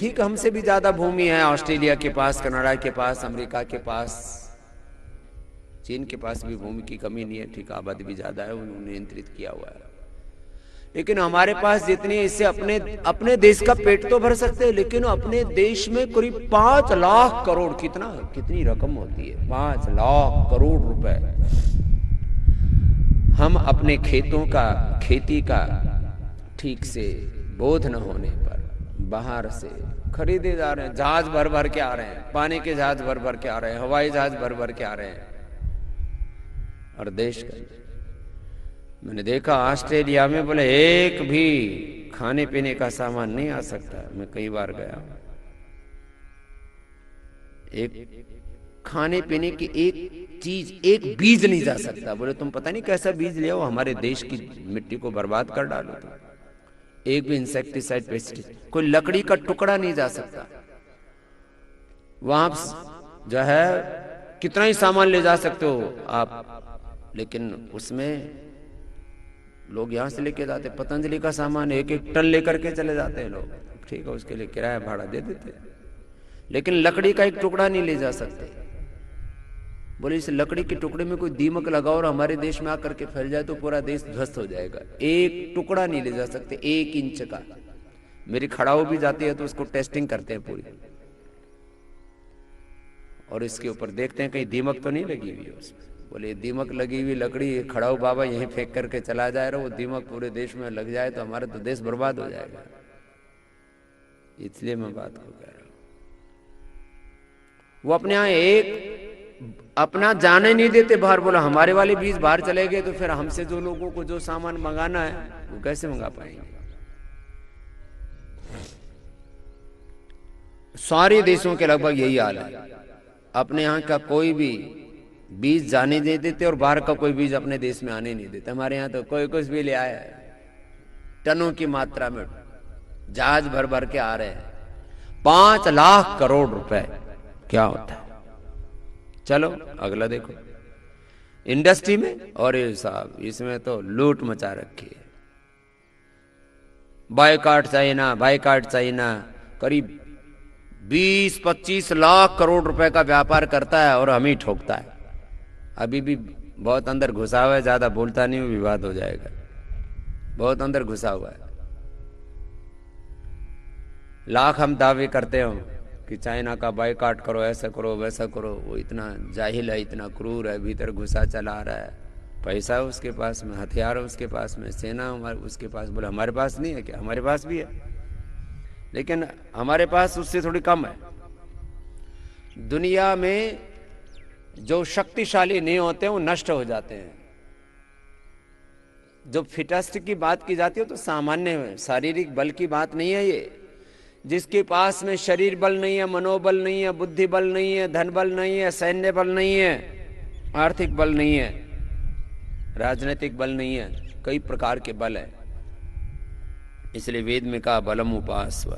ठीक, हमसे भी ज्यादा भूमि है ऑस्ट्रेलिया के पास, कनाडा के पास, अमेरिका के पास, चीन के पास भी भूमि की कमी नहीं है, ठीक, आबादी भी ज्यादा है, उन्होंने नियंत्रित किया हुआ है। लेकिन हमारे पास जितनी, इससे अपने अपने देश का पेट तो भर सकते हैं, लेकिन अपने देश में करीब 5 लाख करोड़, कितनी रकम होती है, 5 लाख करोड़ रुपए हम अपने खेतों का, खेती का ठीक से बोध न होने पर बाहर से खरीदे जा रहे हैं। जहाज भर भर के आ रहे हैं, पानी के जहाज भर भर के आ रहे हैं, हवाई जहाज भर भर के आ रहे हैं। और देश का, मैंने देखा ऑस्ट्रेलिया में बोले एक भी खाने पीने का सामान नहीं आ सकता। मैं कई बार गया, एक खाने पीने की एक चीज, एक बीज नहीं जा सकता। बोले तुम पता नहीं कैसा बीज ले आओ, हमारे देश की मिट्टी को बर्बाद कर डालो। तुम एक भी इंसेक्टिसाइड, पेस्टिसाइड, कोई लकड़ी का टुकड़ा नहीं जा सकता। वहां जो है कितना ही सामान ले जा सकते हो आप, लेकिन उसमें लोग यहां से लेके जाते, पतंजलि का सामान 1-1 टन लेकर के चले जाते हैं लोग, ठीक है, उसके लिए किराया भाड़ा दे देते, लेकिन लकड़ी का एक टुकड़ा नहीं ले जा सकते। बोले इस लकड़ी के टुकड़े में कोई दीमक लगाओ और हमारे देश में आकर के फैल जाए तो पूरा देश ध्वस्त हो जाएगा। एक टुकड़ा नहीं ले जा सकते, 1 इंच का। मेरी खड़ाऊ भी जाती है तो उसको टेस्टिंग करते हैं पूरी, और इसके ऊपर देखते हैं कहीं दीमक तो नहीं लगी हुई है उसमें। बोले दीमक लगी हुई लकड़ी खड़ाऊ बाबा यहीं फेंक करके चला जाए, वो दीमक पूरे देश में लग जाए तो हमारा तो देश बर्बाद हो जाएगा। इसलिए मैं बात को कह रहा हूं, वो अपने यहां एक अपना जाने नहीं देते बाहर। बोला हमारे वाले बीज बाहर चले गए तो फिर हमसे जो लोगों को जो सामान मंगाना है वो कैसे मंगा पाएंगे। सारे देशों के लगभग यही हाल है, अपने यहाँ का कोई भी बीज जाने नहीं देते और बाहर का कोई बीज अपने देश में आने नहीं देते। हमारे यहाँ तो कोई कुछ भी ले आया है, टनों की मात्रा में जहाज भर भर के आ रहे हैं। 5 लाख करोड़ रुपए क्या होता है। चलो अगला देखो, इंडस्ट्री में, और ये साहब इसमें तो लूट मचा रखी है। बायकॉट चाइना, बायकॉट चाइना, करीब 20-25 लाख करोड़ रुपए का व्यापार करता है और हम ही ठोकता है। अभी भी बहुत अंदर घुसा हुआ है, ज्यादा बोलता नहीं हूं, विवाद हो जाएगा। बहुत अंदर घुसा हुआ है। लाख हम दावे करते हो कि चाइना का बायकॉट करो, ऐसा करो वैसा करो, वो इतना जाहिल है, इतना क्रूर है, भीतर घुसा चला रहा है। पैसा है उसके पास में, हथियार है उसके पास में, सेना उसके पास। बोले हमारे पास नहीं है क्या? हमारे पास भी है, लेकिन हमारे पास उससे थोड़ी कम है। दुनिया में जो शक्तिशाली नहीं होते वो नष्ट हो जाते हैं। जो फिटेस्ट की बात की जाती है तो सामान्य शारीरिक बल की बात नहीं है ये। जिसके पास में शरीर बल नहीं है, मनोबल नहीं है, बुद्धि बल नहीं है, धन बल नहीं है, सैन्य बल नहीं है, आर्थिक बल नहीं है, राजनीतिक बल नहीं है, कई प्रकार के बल है। इसलिए वेद में कहा बलम उपासव,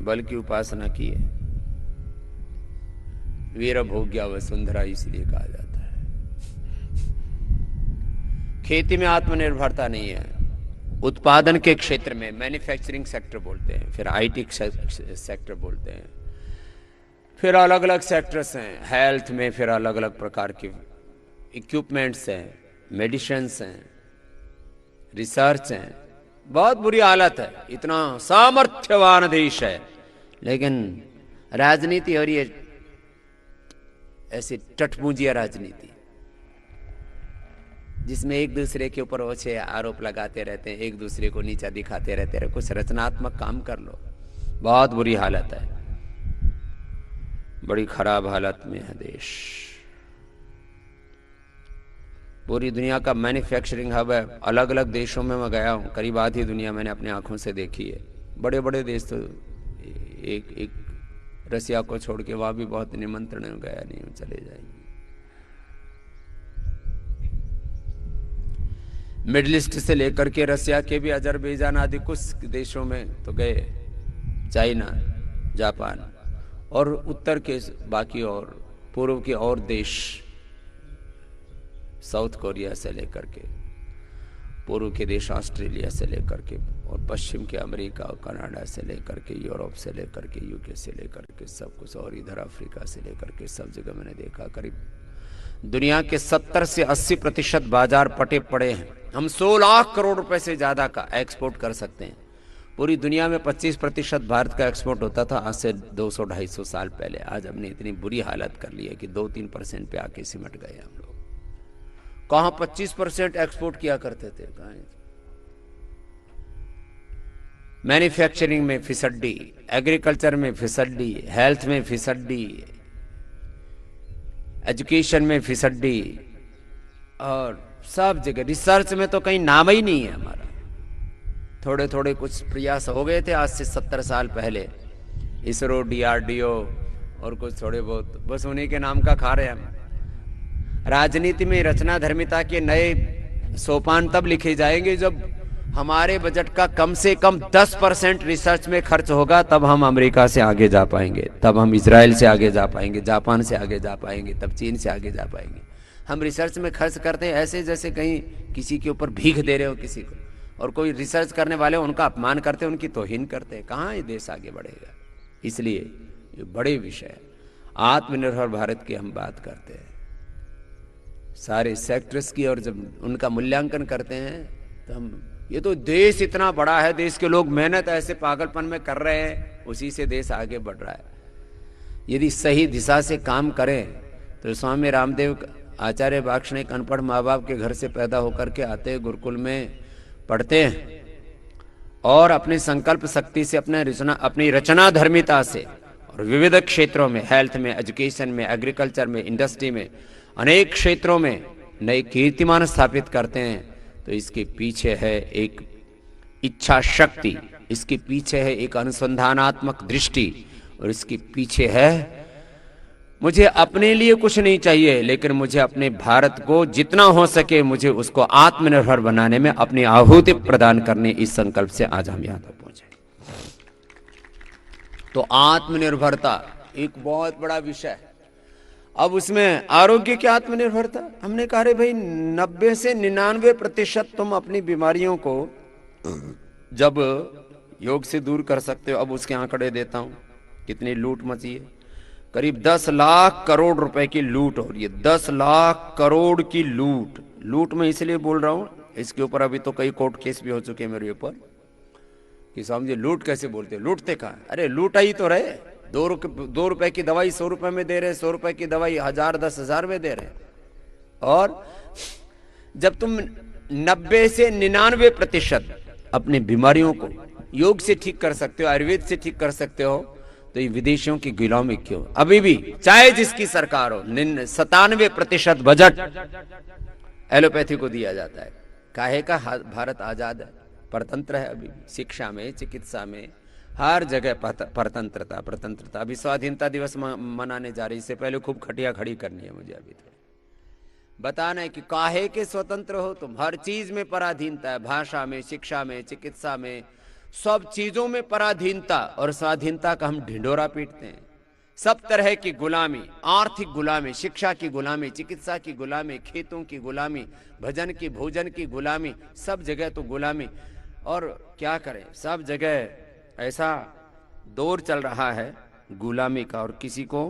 बल की उपासना की है। वीर भोग्या वसुंधरा इसलिए कहा जाता है। खेती में आत्मनिर्भरता नहीं है। उत्पादन के क्षेत्र में मैन्युफैक्चरिंग सेक्टर बोलते हैं, फिर आईटी सेक्टर बोलते हैं, फिर अलग अलग सेक्टर्स हैं। हेल्थ में फिर अलग अलग प्रकार के इक्विपमेंट्स हैं, मेडिसिन्स हैं, रिसर्च हैं। बहुत बुरी हालत है। इतना सामर्थ्यवान देश है, लेकिन राजनीति और ये ऐसी टटपूंजिया राजनीति जिसमें एक दूसरे के ऊपर ओछे आरोप लगाते रहते हैं, एक दूसरे को नीचा दिखाते रहते हैं। कुछ रचनात्मक काम कर लो। बहुत बुरी हालत है, बड़ी खराब हालत में है देश। पूरी दुनिया का मैन्युफैक्चरिंग हब है। अलग अलग देशों में मैं गया हूँ, करीब आधी दुनिया मैंने अपनी आंखों से देखी है। बड़े बड़े देश तो एक रसिया को छोड़ के वहां भी बहुत निमंत्रण गया नहीं हूं, चले जाएंगे। मिडिल ईस्ट से लेकर के रसिया के भी, अजरबैजान आदि कुछ देशों में तो गए, चाइना, जापान, और उत्तर के बाकी और पूर्व के और देश, साउथ कोरिया से लेकर के, पूर्व के देश ऑस्ट्रेलिया से लेकर के और पश्चिम के अमेरिका और कनाडा से लेकर के यूरोप से लेकर के यूके से लेकर के सब कुछ, और इधर अफ्रीका से लेकर के सब जगह मैंने देखा। करीब दुनिया के 70 से 80% बाजार पटे पड़े हैं। हम 100 लाख करोड़ रुपए से ज्यादा का एक्सपोर्ट कर सकते हैं। पूरी दुनिया में 25% भारत का एक्सपोर्ट होता था आज से 200-250 साल पहले। आज हमने इतनी बुरी हालत कर ली है कि 2-3% पे आके सिमट गए हम लोग। कहां 25% एक्सपोर्ट किया करते थे, कहां? मैन्युफैक्चरिंग में फिसड्डी, एग्रीकल्चर में फिसड्डी, हेल्थ में फिसड्डी, एजुकेशन में फिसड्डी, और सब जगह रिसर्च में तो कहीं नाम ही नहीं है हमारा। थोड़े थोड़े कुछ प्रयास हो गए थे आज से 70 साल पहले, इसरो, DRDO और कुछ थोड़े बहुत, बस उन्हीं के नाम का खा रहे हैं हम। राजनीति में रचना धर्मिता के नए सोपान तब लिखे जाएंगे जब हमारे बजट का कम से कम 10% रिसर्च में खर्च होगा, तब हम अमेरिका से आगे जा पाएंगे, तब हम इजराइल से आगे जा पाएंगे, जापान से आगे जा पाएंगे, तब चीन से आगे जा पाएंगे। हम रिसर्च में खर्च करते हैं ऐसे जैसे कहीं किसी के ऊपर भीख दे रहे हो किसी को, और कोई रिसर्च करने वाले उनका अपमान करते हैं, उनकी तौहीन करते हैं। कहाँ ये देश आगे बढ़ेगा? इसलिए ये बड़े विषय, आत्मनिर्भर भारत की हम बात करते हैं, सारे सेक्टर्स की, और जब उनका मूल्यांकन करते हैं तो हम, ये तो देश इतना बड़ा है, देश के लोग मेहनत ऐसे पागलपन में कर रहे हैं, उसी से देश आगे बढ़ रहा है। यदि सही दिशा से काम करें तो स्वामी रामदेव आचार्य बाक्ष ने अनपढ़ माँ बाप के घर से पैदा होकर के आते, गुरुकुल में पढ़ते हैं, और अपने संकल्प शक्ति से अपनी रचना धर्मिता से और विविध क्षेत्रों में, हेल्थ में, एजुकेशन में, एग्रीकल्चर में, इंडस्ट्री में, अनेक क्षेत्रों में नए कीर्तिमान स्थापित करते हैं। तो इसके पीछे है एक इच्छा शक्ति, इसके पीछे है एक अनुसंधानात्मक दृष्टि, और इसके पीछे है मुझे अपने लिए कुछ नहीं चाहिए, लेकिन मुझे अपने भारत को जितना हो सके मुझे उसको आत्मनिर्भर बनाने में अपनी आहुति प्रदान करने, इस संकल्प से आज हम यहां तक पहुंचे। तो आत्मनिर्भरता एक बहुत बड़ा विषय है। अब उसमें आरोग्य की आत्मनिर्भरता, हमने कहा रे भाई 90 से 99% तुम अपनी बीमारियों को जब योग से दूर कर सकते हो। अब उसके आंकड़े देता हूं, कितनी लूट मची है। करीब 10 लाख करोड़ रुपए की लूट हो रही है, 10 लाख करोड़ की लूट मैं इसलिए बोल रहा हूं, इसके ऊपर अभी तो कई कोर्ट केस भी हो चुके हैं मेरे ऊपर कि स्वामी जी लूट कैसे बोलते, लूटते कहां? अरे लूटा ही तो रहे। 2 रुपए की दवाई 100 रुपए में दे रहे, 100 रुपए की दवाई 1000, 10,000 में दे रहे। और जब तुम 90 से 99% अपनी बीमारियों को योग से ठीक कर सकते हो, आयुर्वेद से ठीक कर सकते हो, तो ये विदेशियों की गुलामी क्यों? अभी भी चाहे जिसकी सरकार हो, 97% बजट एलोपैथी को दिया जाता है। काहे का? भारत आजाद है, परतंत्र है। अभी शिक्षा में, चिकित्सा में, हर जगह परतंत्रता। अभी स्वाधीनता दिवस मनाने जा रही, इससे पहले खूब खटिया खड़ी करनी है मुझे अभी तो बताना है कि काहे के स्वतंत्र हो तुम। हर चीज में पराधीनता है, भाषा में, शिक्षा में, चिकित्सा में, सब चीजों में पराधीनता, और स्वाधीनता का हम ढिंडोरा पीटते हैं। सब तरह की गुलामी, आर्थिक गुलामी, शिक्षा की गुलामी, चिकित्सा की गुलामी, खेतों की गुलामी, भजन की, भोजन की गुलामी, सब जगह तो गुलामी। और क्या करें, सब जगह ऐसा दौर चल रहा है गुलामी का। और किसी को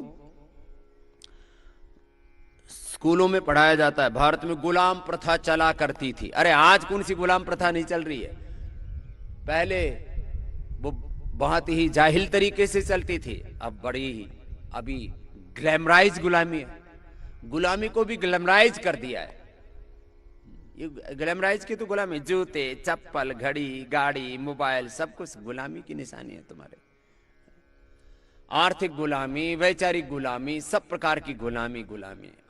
स्कूलों में पढ़ाया जाता है भारत में गुलाम प्रथा चला करती थी। अरे आज कौन सी गुलाम प्रथा नहीं चल रही है? पहले वो बहुत ही जाहिल तरीके से चलती थी, अब बड़ी ही अभी ग्लैमराइज गुलामी है। गुलामी को भी ग्लैमराइज कर दिया है। ये ग्लैमराइज की तो गुलामी, जूते, चप्पल, घड़ी, गाड़ी, मोबाइल, सब कुछ गुलामी की निशानी है तुम्हारे। आर्थिक गुलामी, वैचारिक गुलामी, सब प्रकार की गुलामी।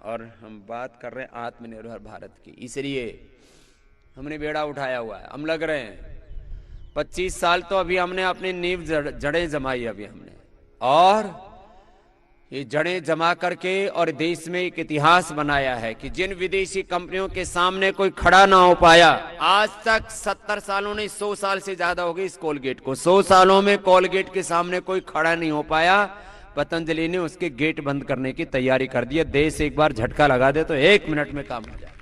और हम बात कर रहे हैं आत्मनिर्भर भारत की, इसलिए हमने बेड़ा उठाया हुआ है। हम लग रहे हैं 25 साल तो अभी हमने अपनी नींव जड़ें जमाई अभी हमने, और ये जड़ें जमा करके और देश में एक इतिहास बनाया है कि जिन विदेशी कंपनियों के सामने कोई खड़ा ना हो पाया, आज तक 70 सालों ने, 100 साल से ज्यादा हो गई इस कोलगेट को, 100 सालों में कोलगेट के सामने कोई खड़ा नहीं हो पाया। पतंजलि ने उसके गेट बंद करने की तैयारी कर दी है। देश एक बार झटका लगा दे तो 1 मिनट में काम हो जाए।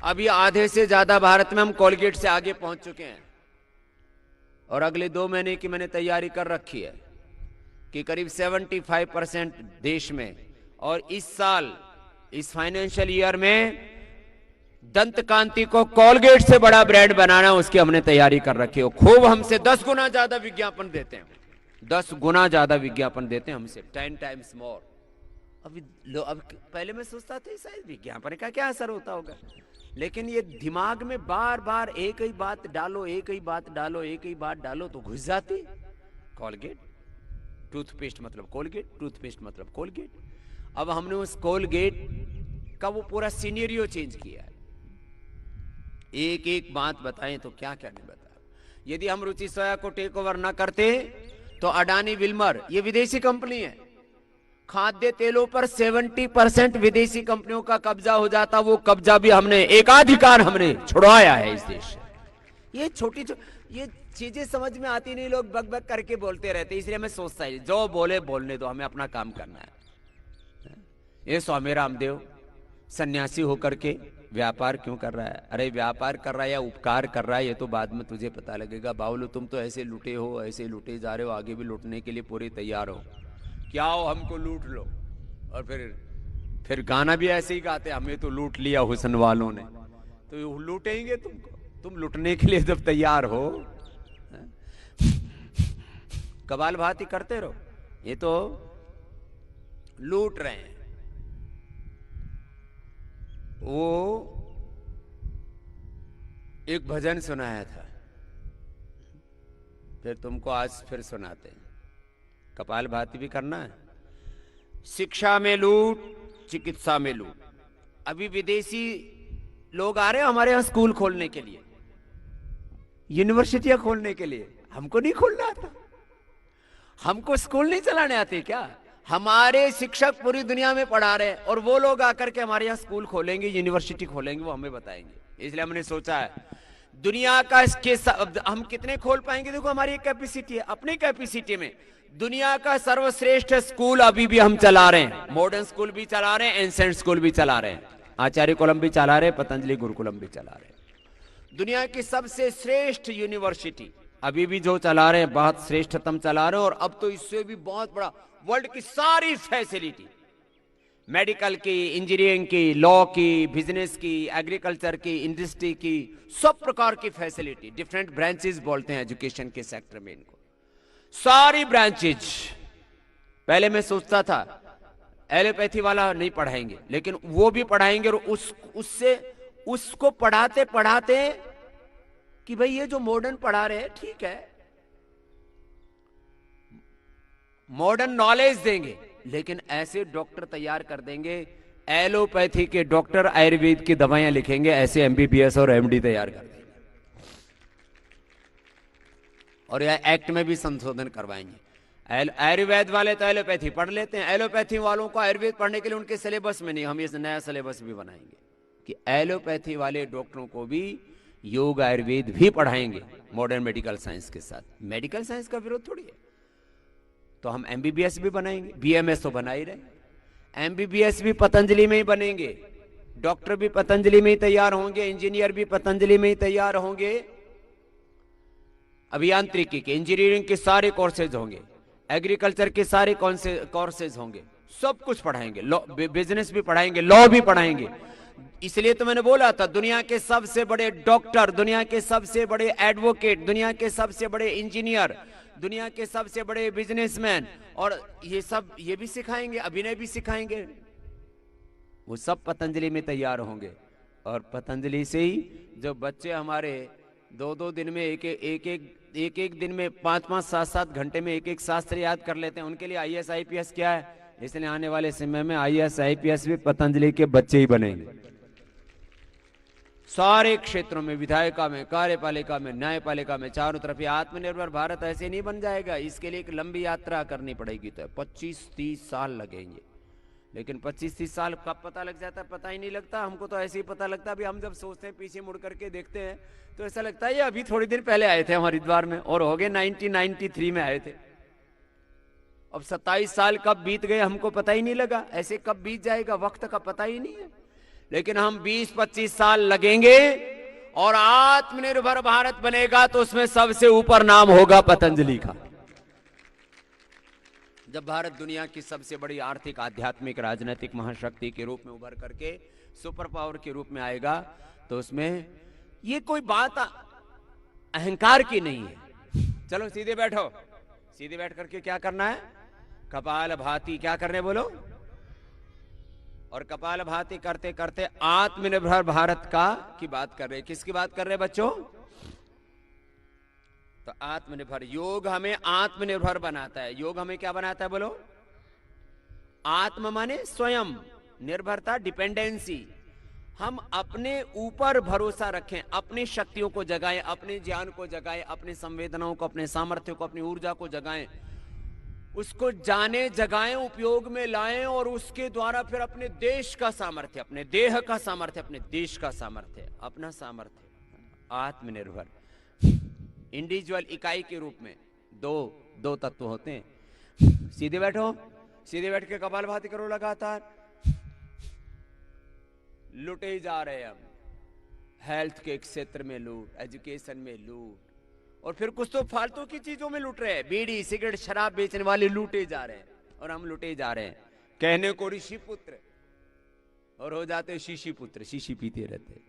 अभी आधे से ज्यादा भारत में हम कोलगेट से आगे पहुंच चुके हैं, और अगले 2 महीने की मैंने तैयारी कर रखी है कि करीब 75% देश में, और इस साल इस फाइनेंशियल ईयर में दंत कांति को कोलगेट से बड़ा ब्रांड बनाना, उसकी हमने तैयारी कर रखी है। खूब हमसे 10 गुना ज्यादा विज्ञापन देते हैं, 10 गुना ज्यादा विज्ञापन देते हैं हमसे, 10 टाइम्स मोर। अब पहले मैं सोचता था शायद विज्ञापन का क्या असर होता होगा, लेकिन ये दिमाग में बार बार एक ही बात डालो, एक ही बात डालो, एक ही बात डालो तो घुस जाती। कोलगेट, टूथपेस्ट मतलब कोलगेट, टूथपेस्ट मतलब कोलगेट। अब हमने उस कोलगेट का वो पूरा सिनेरियो चेंज किया है। एक एक बात बताएं तो क्या क्या नहीं बताया। यदि हम रुचि सोया को टेक ओवर ना करते तो अडानी विल्मर, ये विदेशी कंपनी है, खाद्य तेलों पर 70% विदेशी कंपनियों का कब्जा हो जाता। वो कब्जा भी हमने, एकाधिकार हमने छुड़वाया है इस देश से। ये छोटी ये चीजें समझ में आती नहीं, लोग बक बक करके बोलते रहते, इसलिए मैं सोचता है जो बोले बोलने दो, हमें अपना काम करना है। ये स्वामी रामदेव सन्यासी होकर के व्यापार क्यों कर रहा है? अरे व्यापार कर रहा है या उपकार कर रहा है ये तो बाद में तुझे पता लगेगा। बावलू तुम तो ऐसे लुटे हो, ऐसे लुटे जा रहे हो, आगे भी लुटने के लिए पूरे तैयार हो। क्या हो, हमको लूट लो, और फिर गाना भी ऐसे ही गाते, हमें तो लूट लिया हुस्न वालों ने। तो लूटेंगे तुमको, तुम लुटने के लिए जब तैयार हो कबाल भाती करते रहो, ये तो लूट रहे हैं। वो एक भजन सुनाया था, फिर तुमको आज फिर सुनाते हैं। कपाल भाती भी करना है। शिक्षा में लूट, चिकित्सा में लूट। अभी विदेशी लोग आ रहे हैं हमारे यहां स्कूल खोलने के लिए, यूनिवर्सिटियां खोलने के लिए। हमको नहीं खोलना आता, हमको स्कूल नहीं चलाने आते क्या? हमारे शिक्षक पूरी दुनिया में पढ़ा रहे हैं, और वो लोग आकर के हमारे यहाँ स्कूल खोलेंगे, यूनिवर्सिटी खोलेंगे, वो हमें बताएंगे। इसलिए हमने सोचा है दुनिया का इसके हम कितने खोल पाएंगे। देखो हमारी एक कैपेसिटी है, अपनी कैपेसिटी में दुनिया का सर्वश्रेष्ठ स्कूल अभी भी हम चला रहे हैं। मॉडर्न स्कूल भी चला रहे हैं, एंसेंट स्कूल भी चला रहे हैं, आचार्य कुलम भी चला रहे हैं, पतंजलि गुरुकुलम भी चला रहे हैं। दुनिया की सबसे श्रेष्ठ यूनिवर्सिटी अभी भी जो चला रहे हैं, बहुत श्रेष्ठतम चला रहे हैं। और अब तो इससे भी बहुत बड़ा, वर्ल्ड की सारी फैसिलिटी, मेडिकल की, इंजीनियरिंग की, लॉ की, बिजनेस की, एग्रीकल्चर की, इंडस्ट्री की, सब प्रकार की फैसिलिटी, डिफरेंट ब्रांचेस बोलते हैं एजुकेशन के सेक्टर में इनको, सारी ब्रांचेज। पहले मैं सोचता था एलोपैथी वाला नहीं पढ़ाएंगे, लेकिन वो भी पढ़ाएंगे, और उससे उसको पढ़ाते पढ़ाते कि भाई ये जो मॉडर्न पढ़ा रहे हैं ठीक है, मॉडर्न नॉलेज देंगे, लेकिन ऐसे डॉक्टर तैयार कर देंगे, एलोपैथी के डॉक्टर आयुर्वेद की दवाइयां लिखेंगे, ऐसे एमबीबीएस और एमडी तैयार कर देंगे। और यह एक्ट में भी संशोधन करवाएंगे। आयुर्वेद वाले तो एलोपैथी पढ़ लेते हैं, एलोपैथी वालों को आयुर्वेद पढ़ने के लिए उनके सिलेबस में नहीं, हम इस नया सिलेबस भी बनाएंगे कि एलोपैथी वाले डॉक्टरों को भी योग आयुर्वेद भी पढ़ाएंगे मॉडर्न मेडिकल साइंस के साथ। मेडिकल साइंस का विरोध थोड़ी है, तो हम एमबीबीएस भी बनाएंगे, बीएमएस तो बना ही रहे, एमबीबीएस भी पतंजलि में ही बनेंगे, डॉक्टर भी पतंजलि में ही तैयार होंगे, इंजीनियर भी पतंजलि में ही तैयार होंगे, अभियांत्रिकी के, इंजीनियरिंग के सारे कोर्सेज होंगे, एग्रीकल्चर के सारे कोर्सेज होंगे, सब कुछ पढ़ाएंगे, बिजनेस भी पढ़ाएंगे, लॉ भी पढ़ाएंगे। इसलिए तो मैंने बोला था दुनिया के सबसे बड़े डॉक्टर, दुनिया के सबसे बड़े एडवोकेट, दुनिया के सबसे बड़े इंजीनियर, दुनिया के सबसे बड़े बिजनेसमैन, और ये भी सिखाएंगे, अभिनय भी सिखाएंगे, वो सब पतंजलि में तैयार होंगे। और पतंजलि से ही जो बच्चे हमारे 2-2 दिन में एक दिन में 5-5, 7-7 घंटे में एक शास्त्र याद कर लेते हैं, उनके लिए आईएएस आईपीएस क्या है। इसलिए आने वाले समय में आईएएस आईपीएस भी पतंजलि के बच्चे ही बनेंगे। सारे क्षेत्रों में, विधायिका में, कार्यपालिका में, न्यायपालिका में, चारों तरफ। आत्मनिर्भर भारत ऐसे नहीं बन जाएगा, इसके लिए एक लंबी यात्रा करनी पड़ेगी। तो 25-30 साल लगेंगे, लेकिन 25-30 साल कब पता लग जाता है पता ही नहीं लगता। हमको तो ऐसे ही पता लगता है, अभी हम जब सोचते हैं, पीछे मुड़ करके देखते हैं तो ऐसा लगता है ये अभी थोड़ी देर पहले आए थे हम हरिद्वार में, और हो गए 1993 में आए थे। अब 27 साल कब बीत गए हमको पता ही नहीं लगा, ऐसे कब बीत जाएगा वक्त का पता ही नहीं है। लेकिन हम 20-25 साल लगेंगे और आत्मनिर्भर भारत बनेगा तो उसमें सबसे ऊपर नाम होगा पतंजलि का। जब भारत दुनिया की सबसे बड़ी आर्थिक, आध्यात्मिक, राजनीतिक महाशक्ति के रूप में उभर करके सुपर पावर के रूप में आएगा तो उसमें ये कोई बात अहंकार की नहीं है। चलो सीधे बैठो, सीधे बैठ करके क्या करना है? कपाल भाती क्या करने बोलो? और कपाल भाती करते करते आत्मनिर्भर भारत का की बात कर रहे। किसकी बात कर रहे बच्चों? तो आत्मनिर्भर, योग हमें आत्मनिर्भर बनाता है। योग हमें क्या बनाता है बोलो? आत्म माने स्वयं, निर्भरता डिपेंडेंसी। हम अपने ऊपर भरोसा रखें, अपनी शक्तियों को जगाएं, अपने ज्ञान को जगाएं, अपनी संवेदनाओं को, अपने सामर्थ्य को, अपनी ऊर्जा को जगाएं, उसको जाने, जगाएं, उपयोग में लाएं और उसके द्वारा फिर अपने देश का सामर्थ्य, अपने देह का सामर्थ्य, अपने देश का सामर्थ्य, अपना सामर्थ्य, आत्मनिर्भर। इंडिविजुअल, इकाई के रूप में दो तत्व होते हैं। सीधे बैठो, सीधे बैठ के कपालभाति करो लगातार। लुटे जा रहे हम, हेल्थ के क्षेत्र में लूट, एजुकेशन में लूट, और फिर कुछ तो फालतू की चीजों में लूट रहे हैं। बीड़ी, सिगरेट, शराब बेचने वाले लूटे जा रहे हैं और हम लुटे जा रहे हैं। कहने को ऋषि पुत्र और हो जाते शीशी पुत्र, शीशी पीते रहते।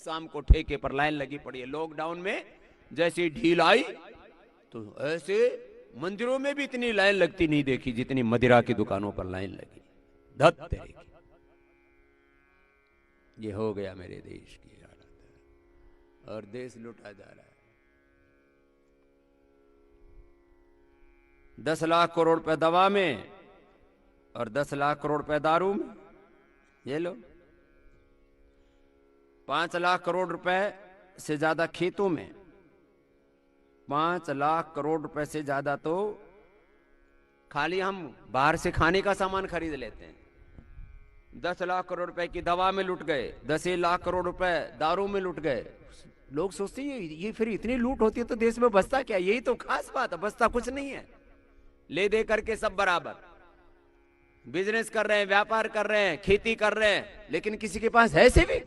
शाम को ठेके पर लाइन लगी पड़ी है। लॉकडाउन में जैसी ढील आई तो ऐसे मंदिरों में भी इतनी लाइन लगती नहीं देखी जितनी मदिरा की दुकानों पर लाइन लगी। धत तेरे, ये हो गया मेरे देश की हालत, और देश लुटा जा रहा है। 10 लाख करोड़ रुपए दवा में और 10 लाख करोड़ रुपए दारू में। ये लो, 5 लाख करोड़ रुपए से ज्यादा खेतों में, 5 लाख करोड़ रुपए से ज्यादा तो खाली हम बाहर से खाने का सामान खरीद लेते हैं। 10 लाख करोड़ रुपए की दवा में लुट गए, 10 लाख करोड़ रुपए दारू में लुट गए। लोग सोचते हैं ये फिर इतनी लूट होती है तो देश में बचता क्या? यही तो खास बात है, बचता कुछ नहीं है। ले दे करके सब बराबर, बिजनेस कर रहे हैं, व्यापार कर रहे हैं, खेती कर रहे हैं, लेकिन किसी के पास है से भी?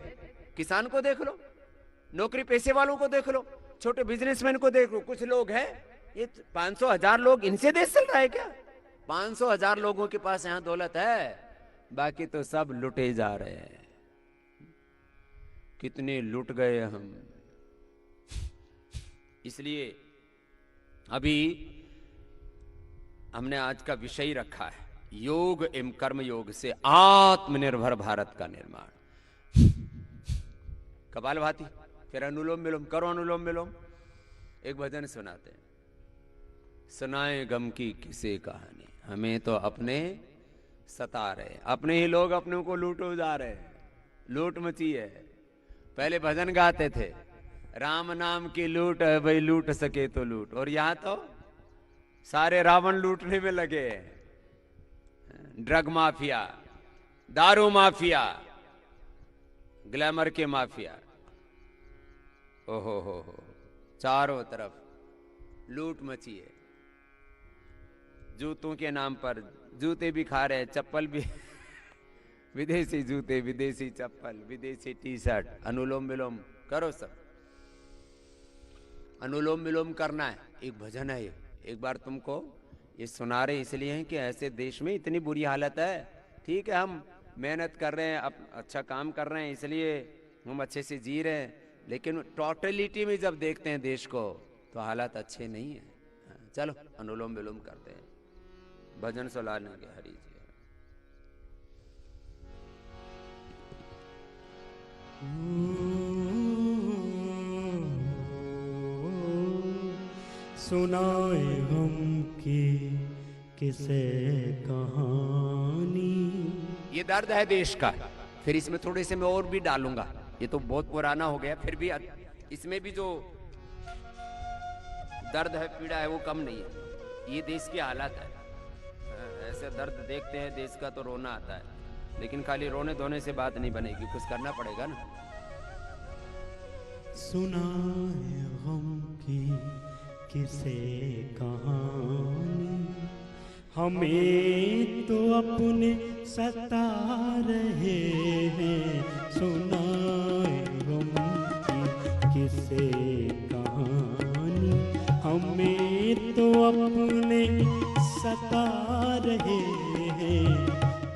किसान को देख लो, नौकरी पेशे वालों को देख लो, छोटे बिजनेसमैन को देख लो। कुछ लोग हैं, ये 500,000 लोग, इनसे देश चल रहा है क्या? 500,000 लोगों के पास यहां दौलत है, बाकी तो सब लुटे जा रहे हैं। कितने लुट गए हम। इसलिए अभी हमने आज का विषय रखा है, योग एवं कर्म योग से आत्मनिर्भर भारत का निर्माण। कपालभाति, फिर अनुलोम विलोम करो। अनुलोम विलोम एक भजन सुनाते हैं, सुनाए गम की किसे कहानी, हमें तो अपने सता रहे, अपने ही लोग अपनों को लूटो जा रहे हैं, लूट मची है। पहले भजन गाते थे, राम नाम की लूट है भाई, लूट सके तो लूट, और यहां तो सारे रावण लूटने में लगे हैं। ड्रग माफिया, दारू माफिया, ग्लैमर के माफिया, ओहो हो, चारों तरफ लूट मची है। जूतों के नाम पर जूते भी खा रहे हैं, चप्पल भी विदेशी जूते, विदेशी चप्पल, विदेशी टी शर्ट। अनुलोम विलोम करो सब, अनुलोम विलोम करना है। एक भजन है, एक बार तुमको ये सुना रहे इसलिए हैं कि ऐसे देश में इतनी बुरी हालत है। ठीक है, हम मेहनत कर रहे हैं, अच्छा काम कर रहे हैं, इसलिए हम अच्छे से जी रहे हैं, लेकिन टोटलिटी में जब देखते हैं देश को तो हालात अच्छे नहीं है। चलो अनुलोम विलोम करते हैं, भजन सुनाने के हरि जी। सुनाए हम की किसे कहानी। ये दर्द है देश का। फिर इसमें थोड़े से मैं और भी डालूंगा, ये तो बहुत पुराना हो गया, फिर भी इसमें भी जो दर्द है, पीड़ा है, वो कम नहीं है। ये देश की हालत है। ऐसे दर्द देखते हैं देश का तो रोना आता है, लेकिन खाली रोने धोने से बात नहीं बनेगी, कुछ करना पड़ेगा ना। सुनाए हम की किसे कहानी, हमें तो अपने सता रहे हैं, सुनाए गम की किसे कहानी। हमें तो अपने सता रहे हैं,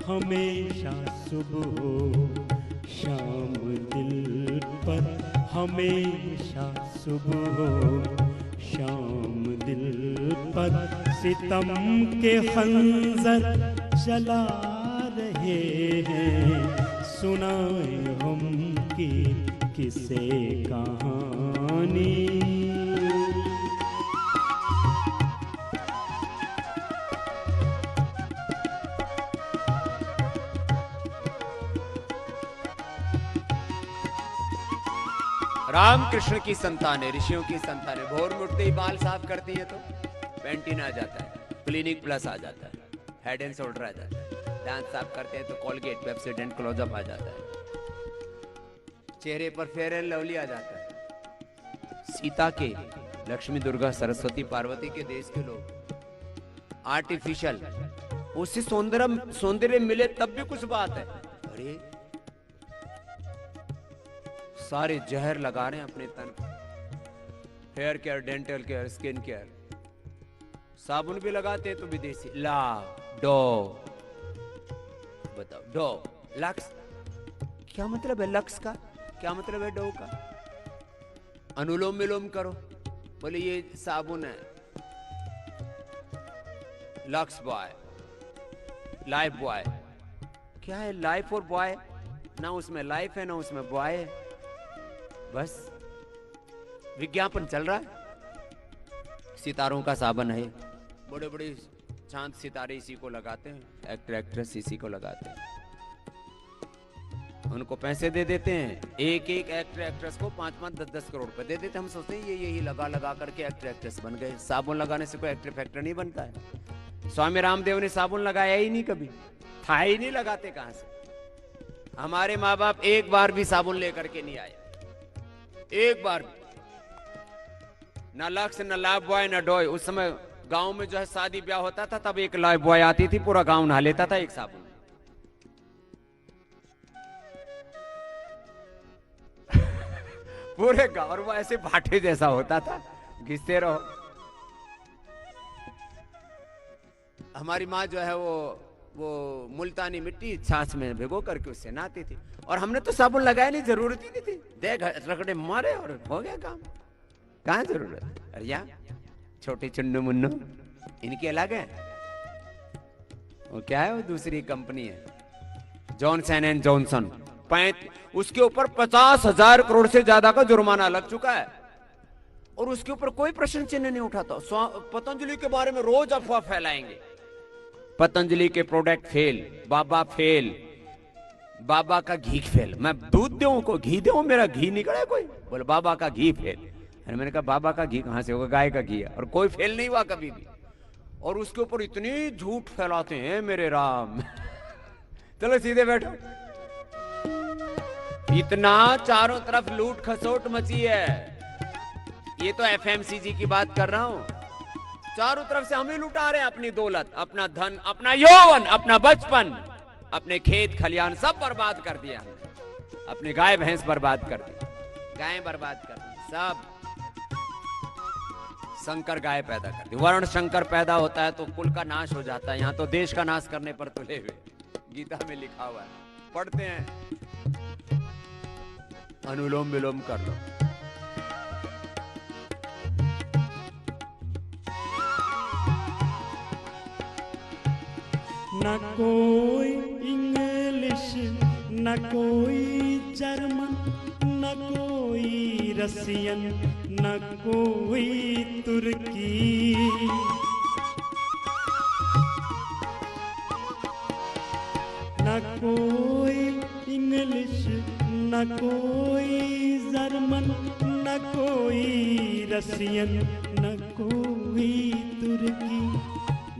हमेशा सुबह हो शाम दिल पर, हमेशा सुबह हो शाम दिल पर सितम के खंजर चला रहे हैं, सुनाए हम की किसे कहानी। रामकृष्ण की संतानें, ऋषियों की संतानें भोर में उठते ही बाल साफ करती है तो पेंटीन आ जाता है, क्लिनिक प्लस आ जाता है, हेड एंड शोल्डर आ जाता है, दांत साफ करते हैं तो कोलगेट, पेप्सोडेंट, क्लोजअप आ जाता है, चेहरे पर फेयर एंड लवली आ जाता है। सीता के, लक्ष्मी, दुर्गा, सरस्वती, पार्वती के देश के लोग आर्टिफिशियल उससे सौंदर्य मिले तब भी कुछ बात है। अरे सारे जहर लगा रहे हैं अपने तन पर, hair care, dental care, skin care, साबुन भी लगाते हैं तो विदेशी, ला डो, बताओ डो, लक्स, क्या मतलब है लक्स का, क्या मतलब है डो का? अनुलोम विलोम करो, बोले ये साबुन है लक्स बॉय, लाइफ बॉय। क्या है लाइफ और बॉय? ना उसमें लाइफ है ना उसमें बॉय है, बस विज्ञापन चल रहा है। सितारों का साबन है, बड़े बड़े चांद सितारे इसी को लगाते हैं, एक्टर एक्ट्रेस इसी को लगाते हैं, उनको पैसे दे देते हैं। एक एक एक्टर एक्ट्रेस को 5-5, 10-10 करोड़ रुपए दे देते हैं। हम सोचते हैं ये यही लगा लगा करके एक्टर एक्ट्रेस बन गए। साबुन लगाने से कोई एक्टर फैक्टर नहीं बनता है। स्वामी रामदेव ने साबुन लगाया ही नहीं, कभी था ही नहीं, लगाते कहां से? हमारे माँ बाप एक बार भी साबुन लेकर के नहीं आए, एक बार भी, ना लक्स, ना लाइफ बॉय, ना डॉय। उस समय गांव में जो है शादी ब्याह होता था तब एक लाइफ बॉय आती थी, पूरा गांव नहा लेता था एक साबुन। पूरे गांव, और वो ऐसे भाटे जैसा होता था, घिसते रहो। हमारी माँ जो है वो मुल्तानी मिट्टी छाछ में भिगो करके उससे नहाती थी, और हमने तो साबुन लगाया नहीं, जरूरत ही नहीं थी। देख रगड़े मारे और हो गया काम, कहाँ जरूरत? अरे या छोटे चुन्नू मुन्नू इनके अलग है, वो क्या है, वो दूसरी कंपनी है, जॉनसन एंड जॉनसन। उसके ऊपर 50,000 करोड़ से ज्यादा का जुर्माना लग चुका है, और उसके ऊपर कोई प्रश्न चिन्ह नहीं उठाता। पतंजलि के बारे में रोज अफवाह फैलाएंगे, पतंजलि के प्रोडक्ट फेल, बाबा फेल, बाबा का घी फेल। मैं दूध दूं को घी दूं, मेरा घी निकले कोई? बोले बाबा का घी फेल। मैंने कहा बाबा का घी कहां से होगा, गाय का घी है, और कोई फेल नहीं हुआ कभी भी। और उसके ऊपर इतनी झूठ फैलाते हैं मेरे राम। चलो सीधे बैठो। इतना चारों तरफ लूट खसोट मची है, ये तो एफएमसीजी की बात कर रहा हूं। चारों तरफ से हम ही लुटा रहे हैं अपनी दौलत, अपना धन, अपना यौवन, अपना बचपन, अपने खेत खलियान सब बर्बाद कर दिया हमने, अपनी गाय भैंस बर्बाद कर दी, गायें बर्बाद कर दी, सब शंकर गाय पैदा कर दी। वर्ण शंकर पैदा होता है तो कुल का नाश हो जाता है, यहां तो देश का नाश करने पर तुले हुए, गीता में लिखा हुआ है, पढ़ते हैं, अनुलोम विलोम कर लो। न कोई इंग्लिश, न कोई जर्मन, न कोई रसियन, न कोई तुर्की, न कोई इंग्लिश, न कोई जर्मन, न कोई रसियन, न कोई तुर्की।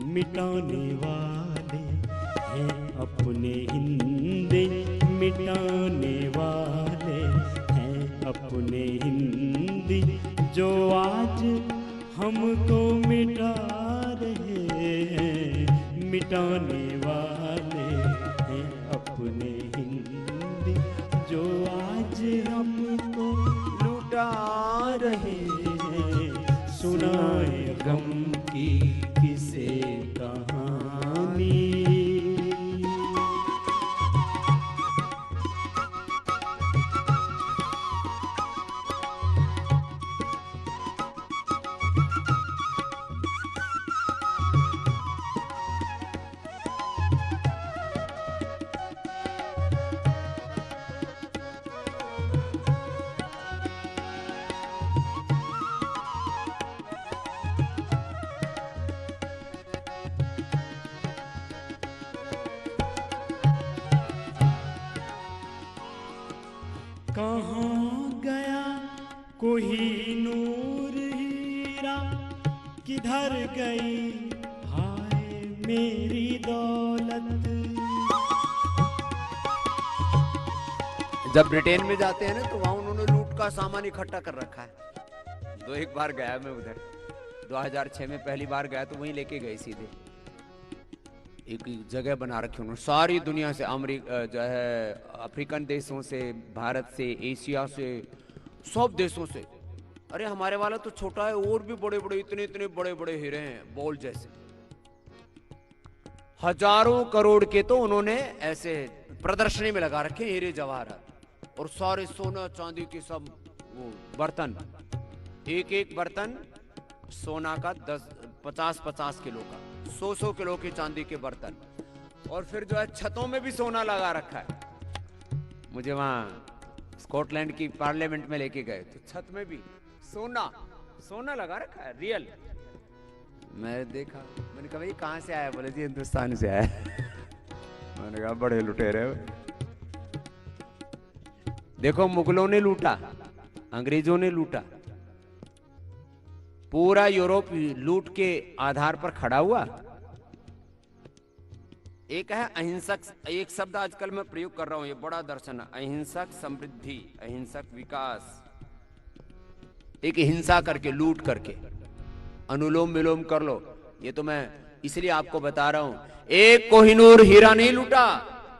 मिटाने वाले हैं अपने हिंदी, मिटाने वाले हैं अपने हिंदी, जो आज हमको मिटा रहे हैं, मिटाने वाले हैं अपने हिंद जो आज हमको लुटा रहे हैं। सुनाए गम की किसे कहानी। कहाँ गया कोहिनूर हीरा, किधर गई हाय मेरी दौलत। जब ब्रिटेन में जाते हैं ना तो वहां उन्होंने लूट का सामान इकट्ठा कर रखा है। दो एक बार गया मैं उधर, 2006 में पहली बार गया तो वहीं लेके गए सीधे। एक जगह बना रखी उन्होंने, सारी दुनिया से, अमेरिका जो है, अफ्रीकन देशों से, भारत से, एशिया से, सब देशों से। अरे हमारे वाला तो छोटा है, और भी बड़े बड़े, इतने इतने बड़े बड़े हीरे हैं, बॉल जैसे। हजारों करोड़ के तो उन्होंने ऐसे प्रदर्शनी में लगा रखे हीरे जवाहरात, और सारे सोना चांदी के सब वो बर्तन, एक एक बर्तन सोना का 50-50 किलो का, 100 किलो के चांदी के बर्तन। और फिर जो है छतों में भी सोना लगा रखा है। मुझे वहां स्कॉटलैंड की पार्लियामेंट में लेके गए तो छत में भी सोना लगा रखा है, रियल। मैं देखा, मैंने कहा भाई कहां से आया? बोले जी हिंदुस्तान से आया। मैंने कहा बड़े लुटेरे हो। देखो मुगलों ने लूटा, अंग्रेजों ने लूटा, पूरा यूरोप लूट के आधार पर खड़ा हुआ। एक है अहिंसक, एक शब्द आजकल मैं प्रयोग कर रहा हूं, ये बड़ा दर्शन है, अहिंसक समृद्धि, अहिंसक विकास। एक हिंसा करके, लूट करके, अनुलोम विलोम कर लो। ये तो मैं इसलिए आपको बता रहा हूं। एक कोहिनूर हीरा नहीं लूटा।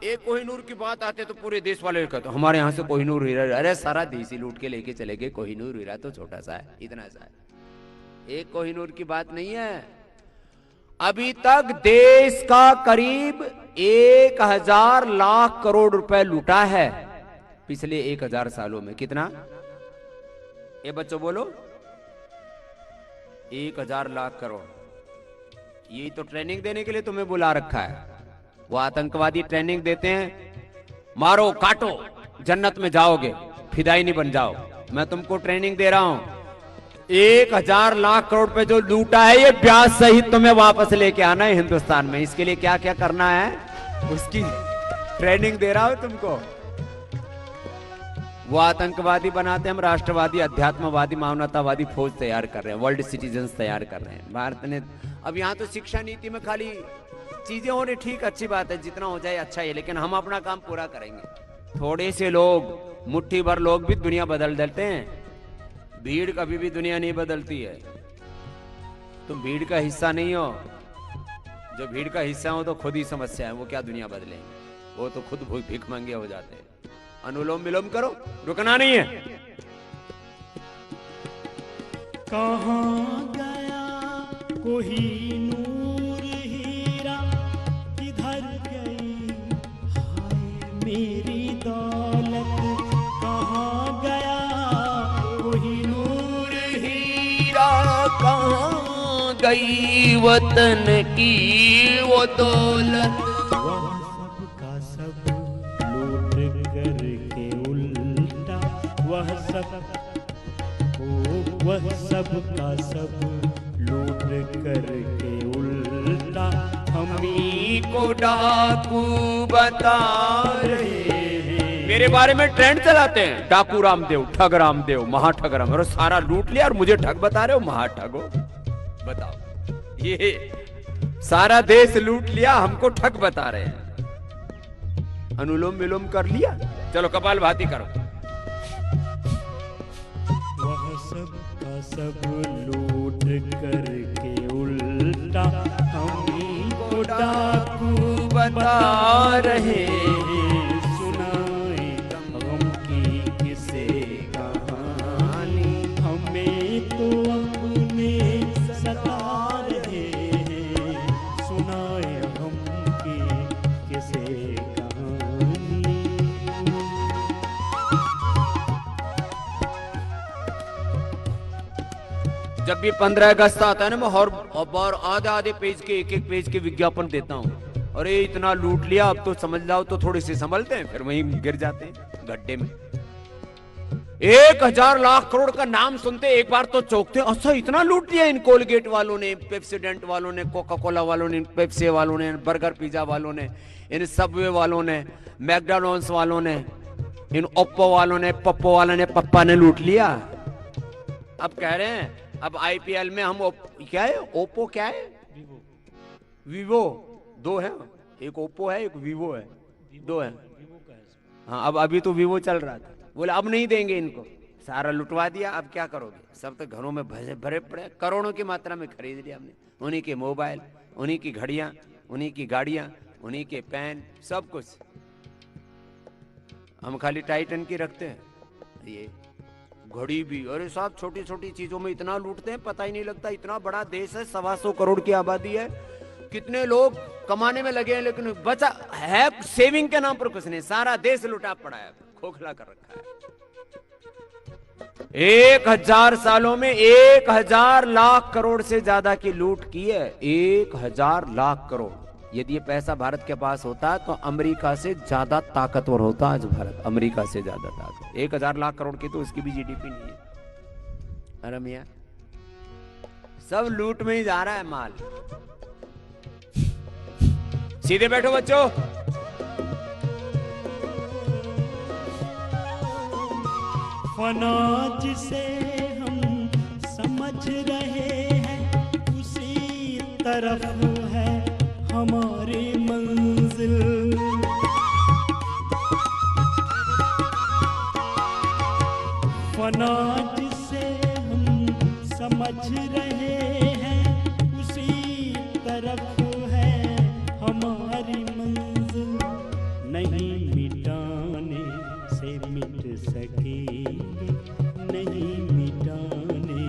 एक कोहिनूर की बात आते तो पूरे देश वाले कहते हमारे यहां से कोहिनूर हीरा, अरे सारा देश ही लूट के लेके चले गए। कोहिनूर हीरा तो छोटा सा है, इतना सा है, एक कोहिनूर की बात नहीं है। अभी तक देश का करीब 1000 लाख करोड़ रुपए लूटा है पिछले 1000 सालों में। कितना? ये बच्चों बोलो, 1000 लाख करोड़। यही तो ट्रेनिंग देने के लिए तुम्हें बुला रखा है। वो आतंकवादी ट्रेनिंग देते हैं, मारो काटो जन्नत में जाओगे, फिदाई नहीं बन जाओ। मैं तुमको ट्रेनिंग दे रहा हूं। 1000 लाख करोड़ पे जो लूटा है, ये ब्याज सहित तुम्हें वापस लेके आना है हिंदुस्तान में। इसके लिए क्या क्या करना है उसकी ट्रेनिंग दे रहा हूं तुमको। वो आतंकवादी बनाते, हम राष्ट्रवादी, अध्यात्मवादी, मानवतावादी फौज तैयार कर रहे हैं, वर्ल्ड सिटीजन्स तैयार कर रहे हैं भारत ने। अब यहाँ तो शिक्षा नीति में खाली चीजें हो रही, ठीक, अच्छी बात है, जितना हो जाए अच्छा है, लेकिन हम अपना काम पूरा करेंगे। थोड़े से लोग, मुट्ठी भर लोग भी दुनिया बदल देते हैं। भीड़ कभी भी दुनिया नहीं बदलती है। तुम भीड़ का हिस्सा नहीं हो। जो भीड़ का हिस्सा हो तो खुद ही समस्या है, वो क्या दुनिया बदलेंगे, वो तो खुद भीख मांगे हो जाते हैं। अनुलोम विलोम करो, रुकना नहीं है। कहाँ गया कोहिनूर हीरा, किधर गई हाय मेरी दौलत। कहाँ गया कोहिनूर हीरा, कहाँ गई वतन की वो दौलत। वह सब का सब लूट करके उल्टा, वह सब का सब लूट करके उल्टा हमी को डाकू बता रहे हैं। मेरे बारे में ट्रेंड चलाते हैं, डाकू रामदेव, ठग रामदेव, महाठग राम। और सारा लूट लिया और मुझे ठग बता रहे हो, महाठग हो। बताओ, ये सारा देश लूट लिया, हमको ठग बता रहे हैं। अनुलोम विलोम कर लिया, चलो कपाल भाती करो। वह सब का सब लूट करके उल्टा हमी को डाकू बता रहे सुनाए गम की किसे कहानी, हमें तो अपने सता रहे हैं, सुनाए गम की किसे कहानी। जब भी 15 अगस्त आता है ना, मैं हर बार आधे आधे पेज के एक एक पेज के विज्ञापन देता हूँ। अरे इतना लूट लिया, अब तो समझ लाओ तो थोड़ी सी संभलते हैं, फिर वहीं गिर जाते हैं गड्ढे में। 1000 लाख करोड़ का नाम सुनते एक बार तो चौंकते, अच्छा इतना लूट लिया इन कोलगेट वालों ने, पेप्सीडेंट वालों ने, कोका कोला वालों ने, पेप्सी वालों ने, बर्गर पिज्जा वालों ने, इन सबवे वालों ने, मैकडॉनल्ड्स वालों ने, इन ओप्पो वालों ने, पप्पो वालों ने, पप्पा ने लूट लिया। अब कह रहे हैं अब आईपीएल में हम क्या है, ओप्पो क्या है, वीवो, दो है, एक ओप्पो है एक वीवो है, दो है। हाँ अब अभी तो वीवो चल रहा था, बोले अब नहीं देंगे इनको, सारा लुटवा दिया, अब क्या करोगे, सब तो घरों में भरे पड़े, करोड़ों की मात्रा में खरीद लिया हमने, उन्हीं के मोबाइल, उन्हीं की घड़ियां, उन्हीं की गाड़ियां, उन्हीं के पेन, सब कुछ। हम खाली टाइटन की रखते हैं, ये घड़ी भी, अरे साहब छोटी छोटी चीजों में इतना लूटते हैं पता ही नहीं लगता। इतना बड़ा देश है, 125 करोड़ की आबादी है, कितने लोग कमाने में लगे हैं, लेकिन बचा है सेविंग के नाम पर कुछ नहीं, सारा देश लुटा पड़ा है, खोखला कर रखा है। 1000 सालों में 1000 लाख करोड़ से ज्यादा की लूट की है, 1000 लाख करोड़। यदि ये पैसा भारत के पास होता तो अमेरिका से ज्यादा ताकतवर होता आज भारत, अमेरिका से ज्यादा ताकत। 1000 लाख करोड़ की तो उसकी भी जीडीपी नहीं है। अरे मियां सब लूट में ही जा रहा है माल। सीधे बैठो बच्चों। फना जिसे हम समझ रहे हैं उसी तरफ है हमारी मंजिल। फना जिसे हम समझ रहे हैं उसी तरफ है हमारी मंजिल। नहीं मिटाने से मिट सकेंगे, नहीं मिटाने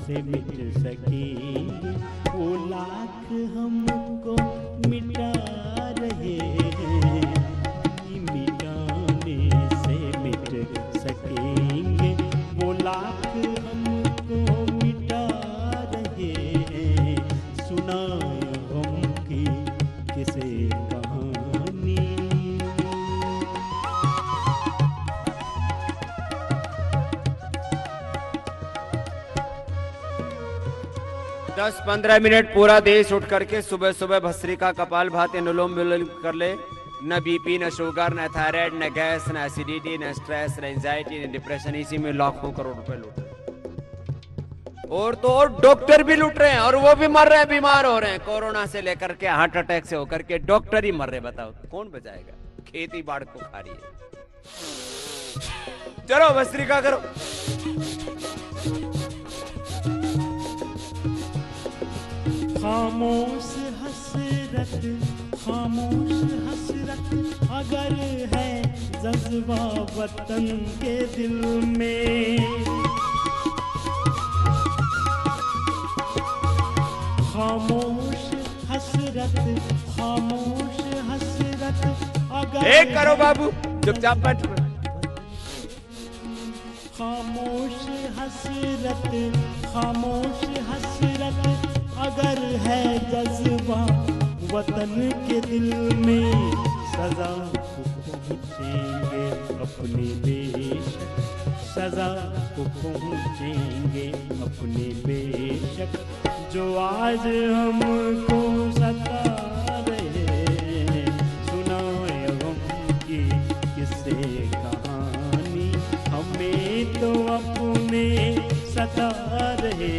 से मिट सकेंगे वो लाख हमको मिटा रहे हैं। मिटाने से मिट सकेंगे वो लाख हमको मिटा रहे हैं। सुनाए हम की किसे कहानी। 10-15 मिनट पूरा देश उठ करके सुबह सुबह भस्त्रिका कपाल भाती अनुलोम विलोम कर ले। न बीपी, न शुगर, न थायराइड, न गैस, न एसिडिटी, न स्ट्रेस, न एंजाइटी, न डिप्रेशन, इसी में लाखों करोड़ रुपए लूट रहे। और तो और डॉक्टर भी लूट रहे हैं, और वो भी मर रहे हैं, बीमार हो रहे हैं, कोरोना से लेकर के हार्ट अटैक से होकर के डॉक्टर ही मर रहे। बताओ कौन बचाएगा, खेती बाढ़ को खा रही है। चलो भस्त्रिका करो। खामोश हसरत, खामोश हसरत अगर है जज्बा वतन के दिल में। खामोश हसरत, खामोश हसरत अगर एक करो बाबू, चुपचाप बैठ। खामोश हसरत, खामोश हसरत अगर है जज्बा वतन के दिल में। सजा को पहुँचेंगे अपने बेशक, सजा को पहुँचेंगे अपने बेशक जो आज हमको सता रहे हैं। सुनाए हम की किससे कहानी, हमें तो अपने सता रहे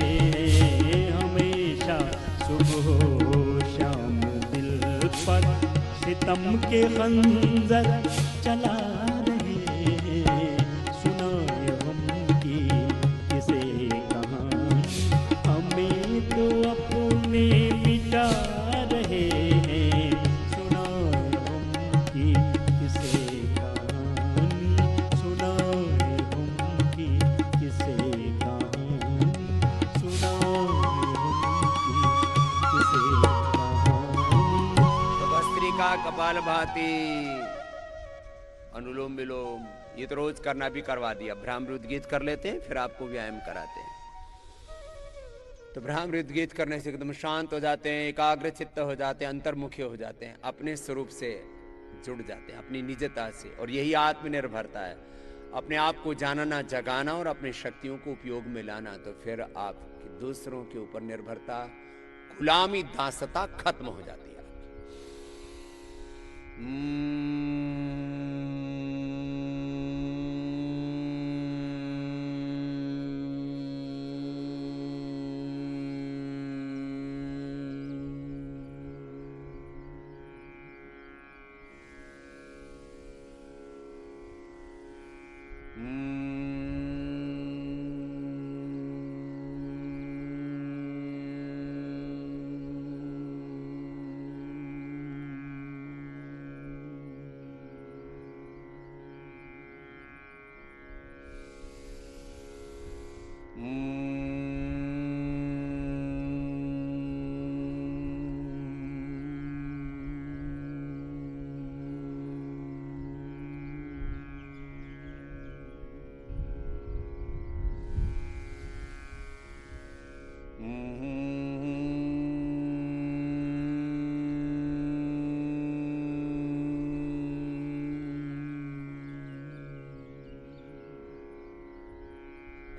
हैं। हमेशा सुबह शाम दिल पर सितम के खंजर चला रहे हैं। सुनाए हम की किसे कहानी, हमें तो अपने मिटा रहे हैं। कपालभाति, अनुलोम विलोम, ये तो रोज करना भी करवा दिया। भ्रामरी उद्गीत कर लेते हैं, फिर आपको व्यायाम कराते हैं। तो भ्रामरी उद्गीत करने से एकदम शांत हो जाते हैं, एकाग्र चित्त हो जाते हैं, अंतर्मुखी हो जाते हैं, अपने स्वरूप से जुड़ जाते हैं, अपनी निजता से। और यही आत्मनिर्भरता है, अपने आप को जानना, जगाना और अपनी शक्तियों को उपयोग में लाना। तो फिर आपकी दूसरों के ऊपर निर्भरता, गुलामी, दासता खत्म हो जाती है।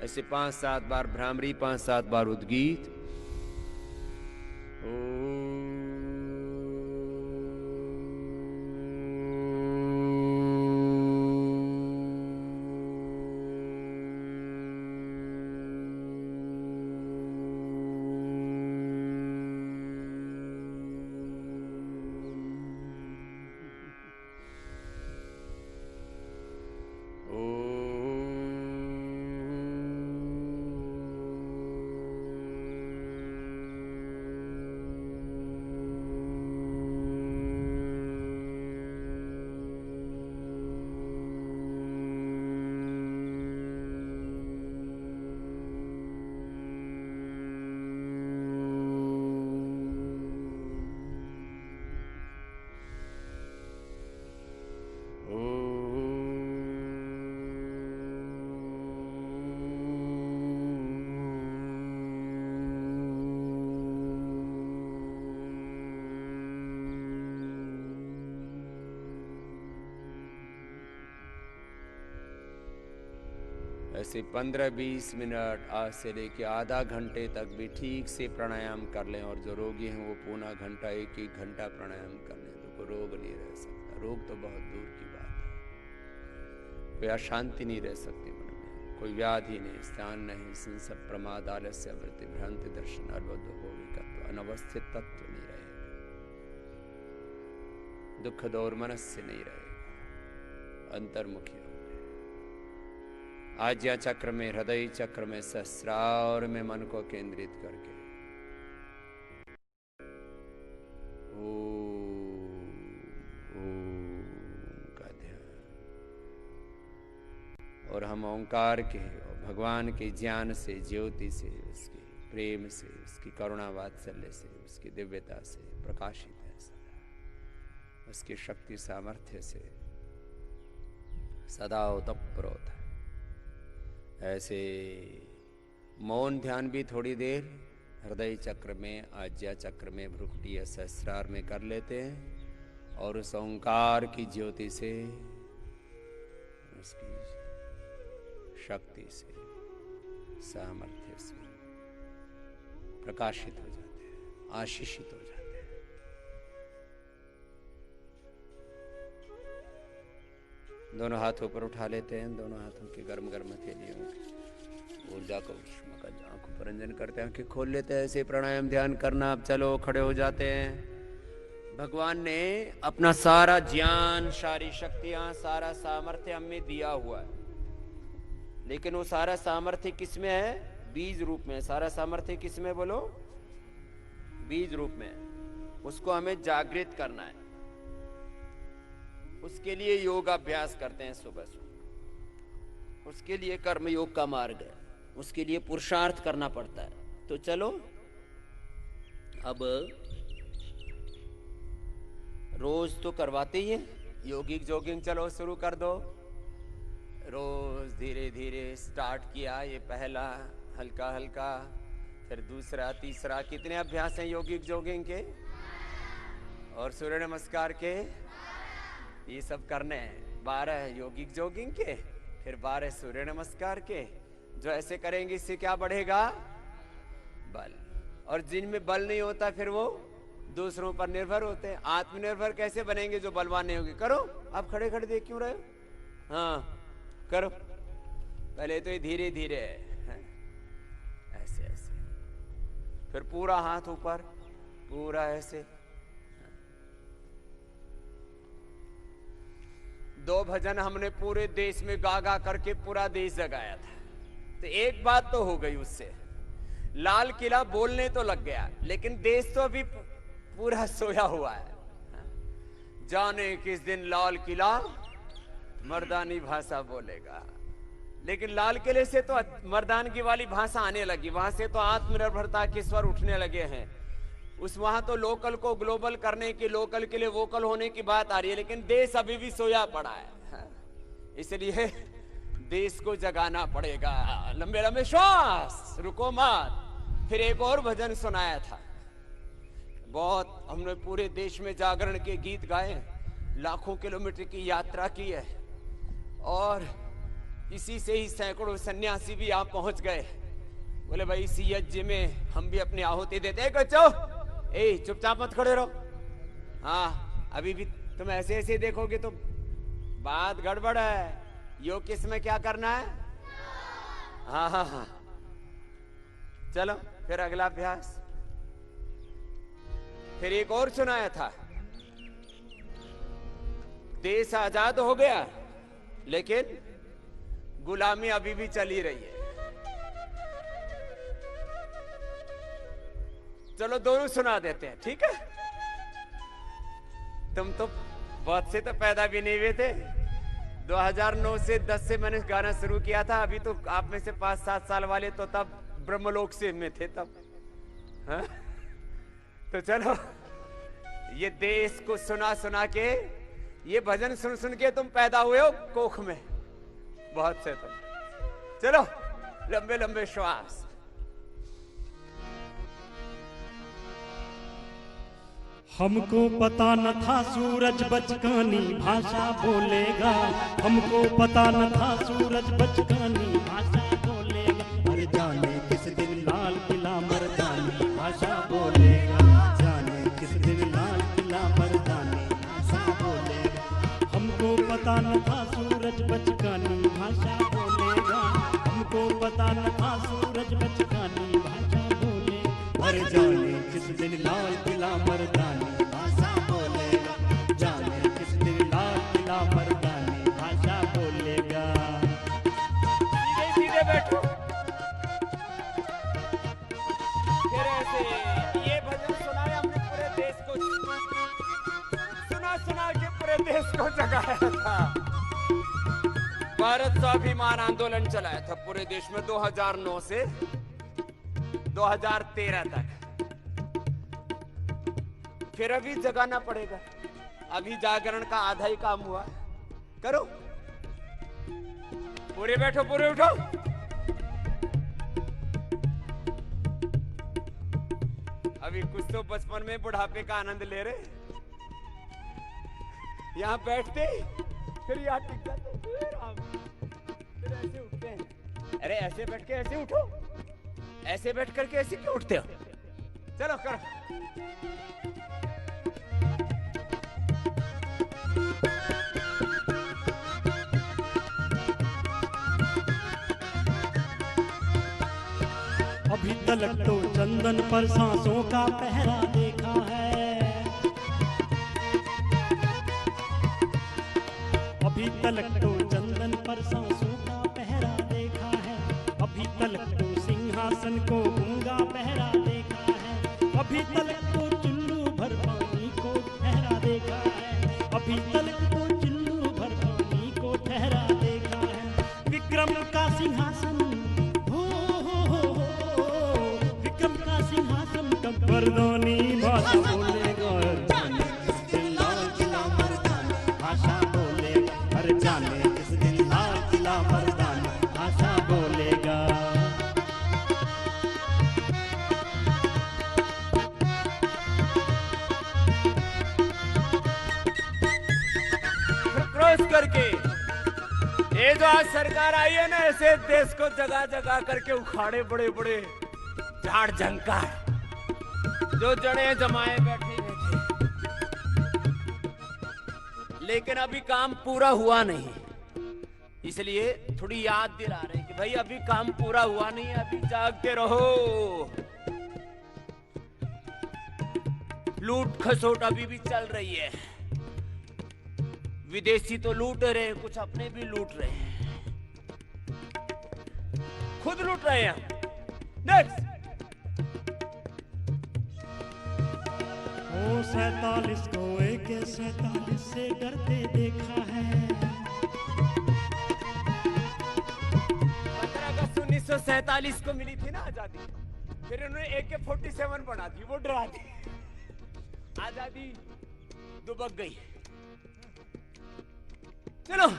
ऐसे 5-7 बार भ्रामरी, 5-7 बार उद्गीत। ऐसे 15-20 मिनट आज से लेके आधा घंटे तक भी ठीक से प्राणायाम कर लें। और जो रोगी हैं वो पौना घंटा, 1-1 घंटा प्राणायाम कर लें, तो कोई रोग नहीं रह सकता। रोग तो बहुत दूर की बात है, कोई अशांति नहीं रह सकती मन में, कोई व्याधि नहीं, स्थान नहीं, संसद, प्रमाद, आलस्य, वृत्ति, भ्रांति, दर्शन, अर्बुद, भोगिकत्व, अनवस्थित तत्व नहीं रहेगा, दुख दौर मनस्य नहीं रहेगा, अंतर्मुखी। आज्ञा चक्र में, हृदय चक्र में, सहस्रार में मन को केंद्रित करके ओम का ध्यान। और हम ओंकार के और भगवान के ज्ञान से, ज्योति से, उसके प्रेम से, उसकी करुणा वात्सल्य से, उसकी दिव्यता से प्रकाशित है सदा, उसकी शक्ति सामर्थ्य से सदा ओतप्रोत है। ऐसे मौन ध्यान भी थोड़ी देर हृदय चक्र में, आज्ञा चक्र में, भ्रुकुटी सहस्रार में कर लेते हैं। और उस ओंकार की ज्योति से, उसकी शक्ति से, सामर्थ्य से प्रकाशित हो जाते हैं, आशीषित हो जाते हैं। दोनों हाथों पर उठा लेते हैं, दोनों हाथों की गर्म गर्म हथेलियों ऊर्जा को उष्मा का आंखों पर रंजन करते हैं, आंखें खोल लेते हैं। ऐसे प्राणायाम ध्यान करना। अब चलो खड़े हो जाते हैं। भगवान ने अपना सारा ज्ञान, सारी शक्तियां, सारा सामर्थ्य हमें दिया हुआ है, लेकिन वो सारा सामर्थ्य किस में है? बीज रूप में। सारा सामर्थ्य किस में बोलो? बीज रूप में। उसको हमें जागृत करना है। उसके लिए योग अभ्यास करते हैं सुबह सुबह, उसके लिए कर्म योग का मार्ग है, उसके लिए पुरुषार्थ करना पड़ता है। तो चलो अब रोज तो करवाते ही हैं। योगिक जॉगिंग चलो शुरू कर दो। रोज धीरे धीरे स्टार्ट किया, ये पहला हल्का हल्का, फिर दूसरा तीसरा। कितने अभ्यास हैं योगिक जॉगिंग के और सूर्य नमस्कार के? ये सब करने हैं। 12 योगिक जॉगिंग के, फिर 12 सूर्य नमस्कार के। जो ऐसे करेंगे इससे क्या बढ़ेगा? बल। और जिनमें बल नहीं होता फिर वो दूसरों पर निर्भर होते हैं। आत्मनिर्भर कैसे बनेंगे जो बलवान नहीं होंगे? करो। आप खड़े खड़े देख क्यों रहे हो? हाँ करो। पहले तो ये धीरे धीरे है, ऐसे ऐसे, फिर पूरा हाथ ऊपर, पूरा ऐसे। 2 भजन हमने पूरे देश में गा गा करके पूरा देश जगाया था। तो एक बात तो हो गई उससे, लाल किला बोलने तो लग गया, लेकिन देश तो अभी पूरा सोया हुआ है। जाने किस दिन लाल किला मर्दानी भाषा बोलेगा। लेकिन लाल किले से तो मर्दानगी वाली भाषा आने लगी, वहां से तो आत्मनिर्भरता के स्वर उठने लगे हैं। उस वहां तो लोकल को ग्लोबल करने की, लोकल के लिए वोकल होने की बात आ रही है, लेकिन देश अभी भी सोया पड़ा है। इसलिए देश को जगाना पड़ेगा। लंबे लंबे श्वास, रुको मत। फिर एक और भजन सुनाया था, बहुत हमने पूरे देश में जागरण के गीत गाए, लाखों किलोमीटर की यात्रा की है, और इसी से ही सैकड़ों सन्यासी भी आप पहुंच गए। बोले भाई इसी यज्ञ में हम भी अपनी आहुति देते हैं। बच्चों ए चुपचाप मत खड़े रहो। हाँ अभी भी तुम ऐसे ऐसे देखोगे तो बात गड़बड़ है। योग किस में क्या करना है? हाँ हाँ हाँ चलो फिर अगला अभ्यास। फिर एक और सुनाया था, देश आजाद हो गया लेकिन गुलामी अभी भी चली रही है। चलो दोनों सुना देते हैं, ठीक है? तुम तो बहुत से तो पैदा भी नहीं हुए थे। 2009 से 10 से मैंने गाना शुरू किया था। अभी तो आप में से 5-7 साल वाले तो तब ब्रह्मलोक से में थे तब। हाँ? तो चलो ये देश को सुना सुना के, ये भजन सुन सुन के तुम पैदा हुए हो कोख में, बहुत से तुम। चलो लंबे लंबे श्वास। हमको पता न था सूरज बचकानी भाषा बोलेगा। हमको पता न था सूरज बचकानी भाषा बोलेगा। अरे जाने किस दिन लाल किला मर्दानी भाषा बोलेगा। जाने किस दिन लाल किला मर्दानी भाषा बोलेगा। हमको पता न था सूरज बचकानी भाषा बोलेगा। हमको पता न था सूरज बचकानी भाषा बोलेगा। अरे जाने किस दिन लाल किला मर्दानी भाषा बोलेगा। जाने किस दिन लाल किला मर्दानी भाषा बोलेगा। सीधे सीधे बैठो। फिर ऐसे ये भजन सुनाया हमने पूरे देश को, सुना सुना के पूरे देश को जगाया था। भारत स्वाभिमान आंदोलन चलाया था पूरे देश में 2009 से 2013 तक। फिर अभी जगाना पड़ेगा। अभी जागरण का आधा ही काम हुआ। करो, पूरे बैठो, पूरे उठो। अभी कुछ तो बचपन में बुढ़ापे का आनंद ले रहे, यहां बैठते फिर यहाँ टिक जाते, फिर ऐसे उठते हैं। अरे ऐसे बैठ के ऐसे उठो, ऐसे बैठ करके ऐसे क्यों उठते हो? चलो करो। अभी तलक तो चंदन पर सांसों का पहरा देखा है। अभी तलक तो चंदन पर सांसों का पहरा देखा है। अभी तलक तो सिंहासन को गूंगा पहरा देखा है। अभी तलक तो चुल्लू भर पानी को ठहरा देखा है। अभी तलक तो चुल्लू भर पानी को ठहरा देखा है। विक्रम का सिंहासन, विक्रम का सिंहासन कब मर्दानी भाषा बोलेगा। जाने किस दिन लाल सरकार आई है ना, ऐसे देश को जगह जगह करके उखाड़े बड़े बड़े झाड़ जंकार जो जड़े जमाए बैठे थे, लेकिन अभी काम पूरा हुआ नहीं, इसलिए थोड़ी याद दिला रहे कि भाई अभी काम पूरा हुआ नहीं है, अभी जागते रहो। लूट खसोट अभी भी चल रही है, विदेशी तो लूट रहे हैं, कुछ अपने भी लूट रहे हैं, खुद लूट रहे हैं। नेक्स्ट। ओ 47 को एक 47 से डरते देखा है। 15 अगस्त 1947 को मिली थी ना आजादी, फिर उन्होंने AK-47 बना दी, वो डरा दी, आजादी दुबक गई। चलो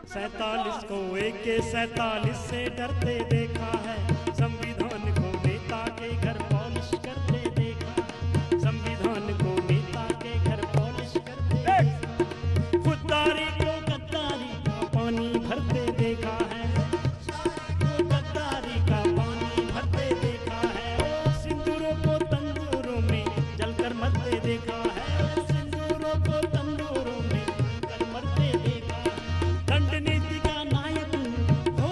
47 को एक 47 से डरते देखा है, संविधान को नेता के घर पॉलिश करते देखा है, संविधान को नेता के घर पॉलिश करते देखा है, खुददारी को गद्दारी का पानी भरते देखा है, गद्दारी का पानी भरते देखा है, सिंदूरों को तंदूरों में जलकर मरते देखा है, सिंदूरों को तंदूरों में जलकर मरते देखा है, दंड नीति का नायक हो,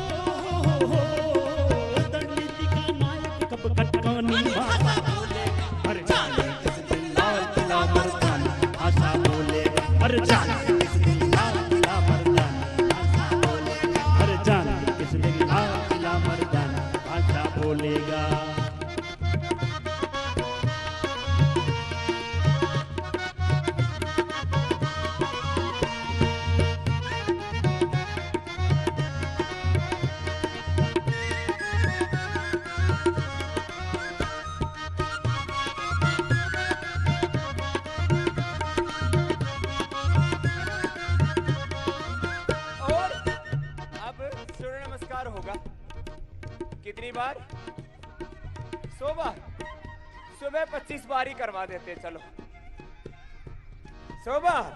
दंड नीति का नायक कब खटकानी भाषा बोलेगा, हर जाने किस दिन लाल किला मर्दानी भाषा बोलेगा, हर जाने किस दिन लाल किला मर्दानी भाषा बोलेगा, हर जाने किस दिन लाल किला मर्दानी भाषा बोलेगा। और अब सूर्य नमस्कार होगा, कितनी बार? 100 बार। सुबह 25 बार ही करवा देते हैं, चलो 100 बार।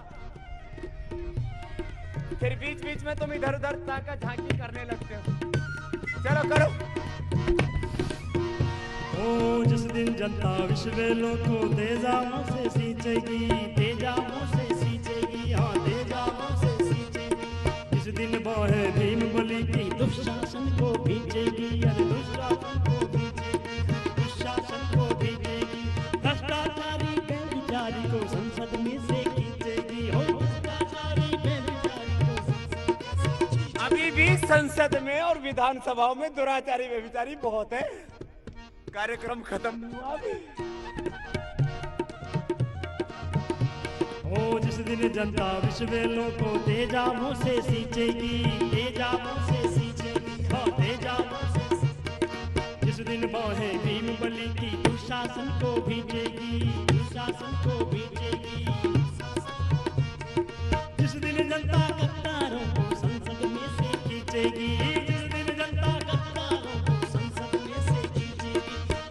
फिर बीच बीच में तुम इधर उधर ताका झांकी करने लगते हो, चलो करो। ओ जिस दिन जनता विश्ववेलों को तेजाबों से सींचेगी, तेजाबों से सींचेगी, हाँ तेजाबों से सींचेगी, जिस दिन बहे भीम बलि की दुशासन को भींचेगी, अरे दुशासन को भींचेगी, दुशासन को भींचेगी, भ्रष्टाचारी बेविचारी को संसद में से खींचेगी, हो भ्रष्टाचारी बेविचारी को संसद में से खींचेगी। अभी भी संसद में और विधानसभाओं में दुराचारी व्यभिचारी बहुत है, कार्यक्रम खत्म नहीं हुआ अभी। ओ जिस दिन जनता विश्ववेलों को तेजाबों से सींचेगी, तेजाबों से सींचेगी, हाँ तेजाबों से सींचेगी, जिस दिन बहे भीम बलि की दुशासन को भींचेगी, दुशासन को भींचेगी, जिस दिन जनता गद्दारों को संसद में से खींचेगी, जिस दिन जनता गद्दारों को संसद में से खींचेगी,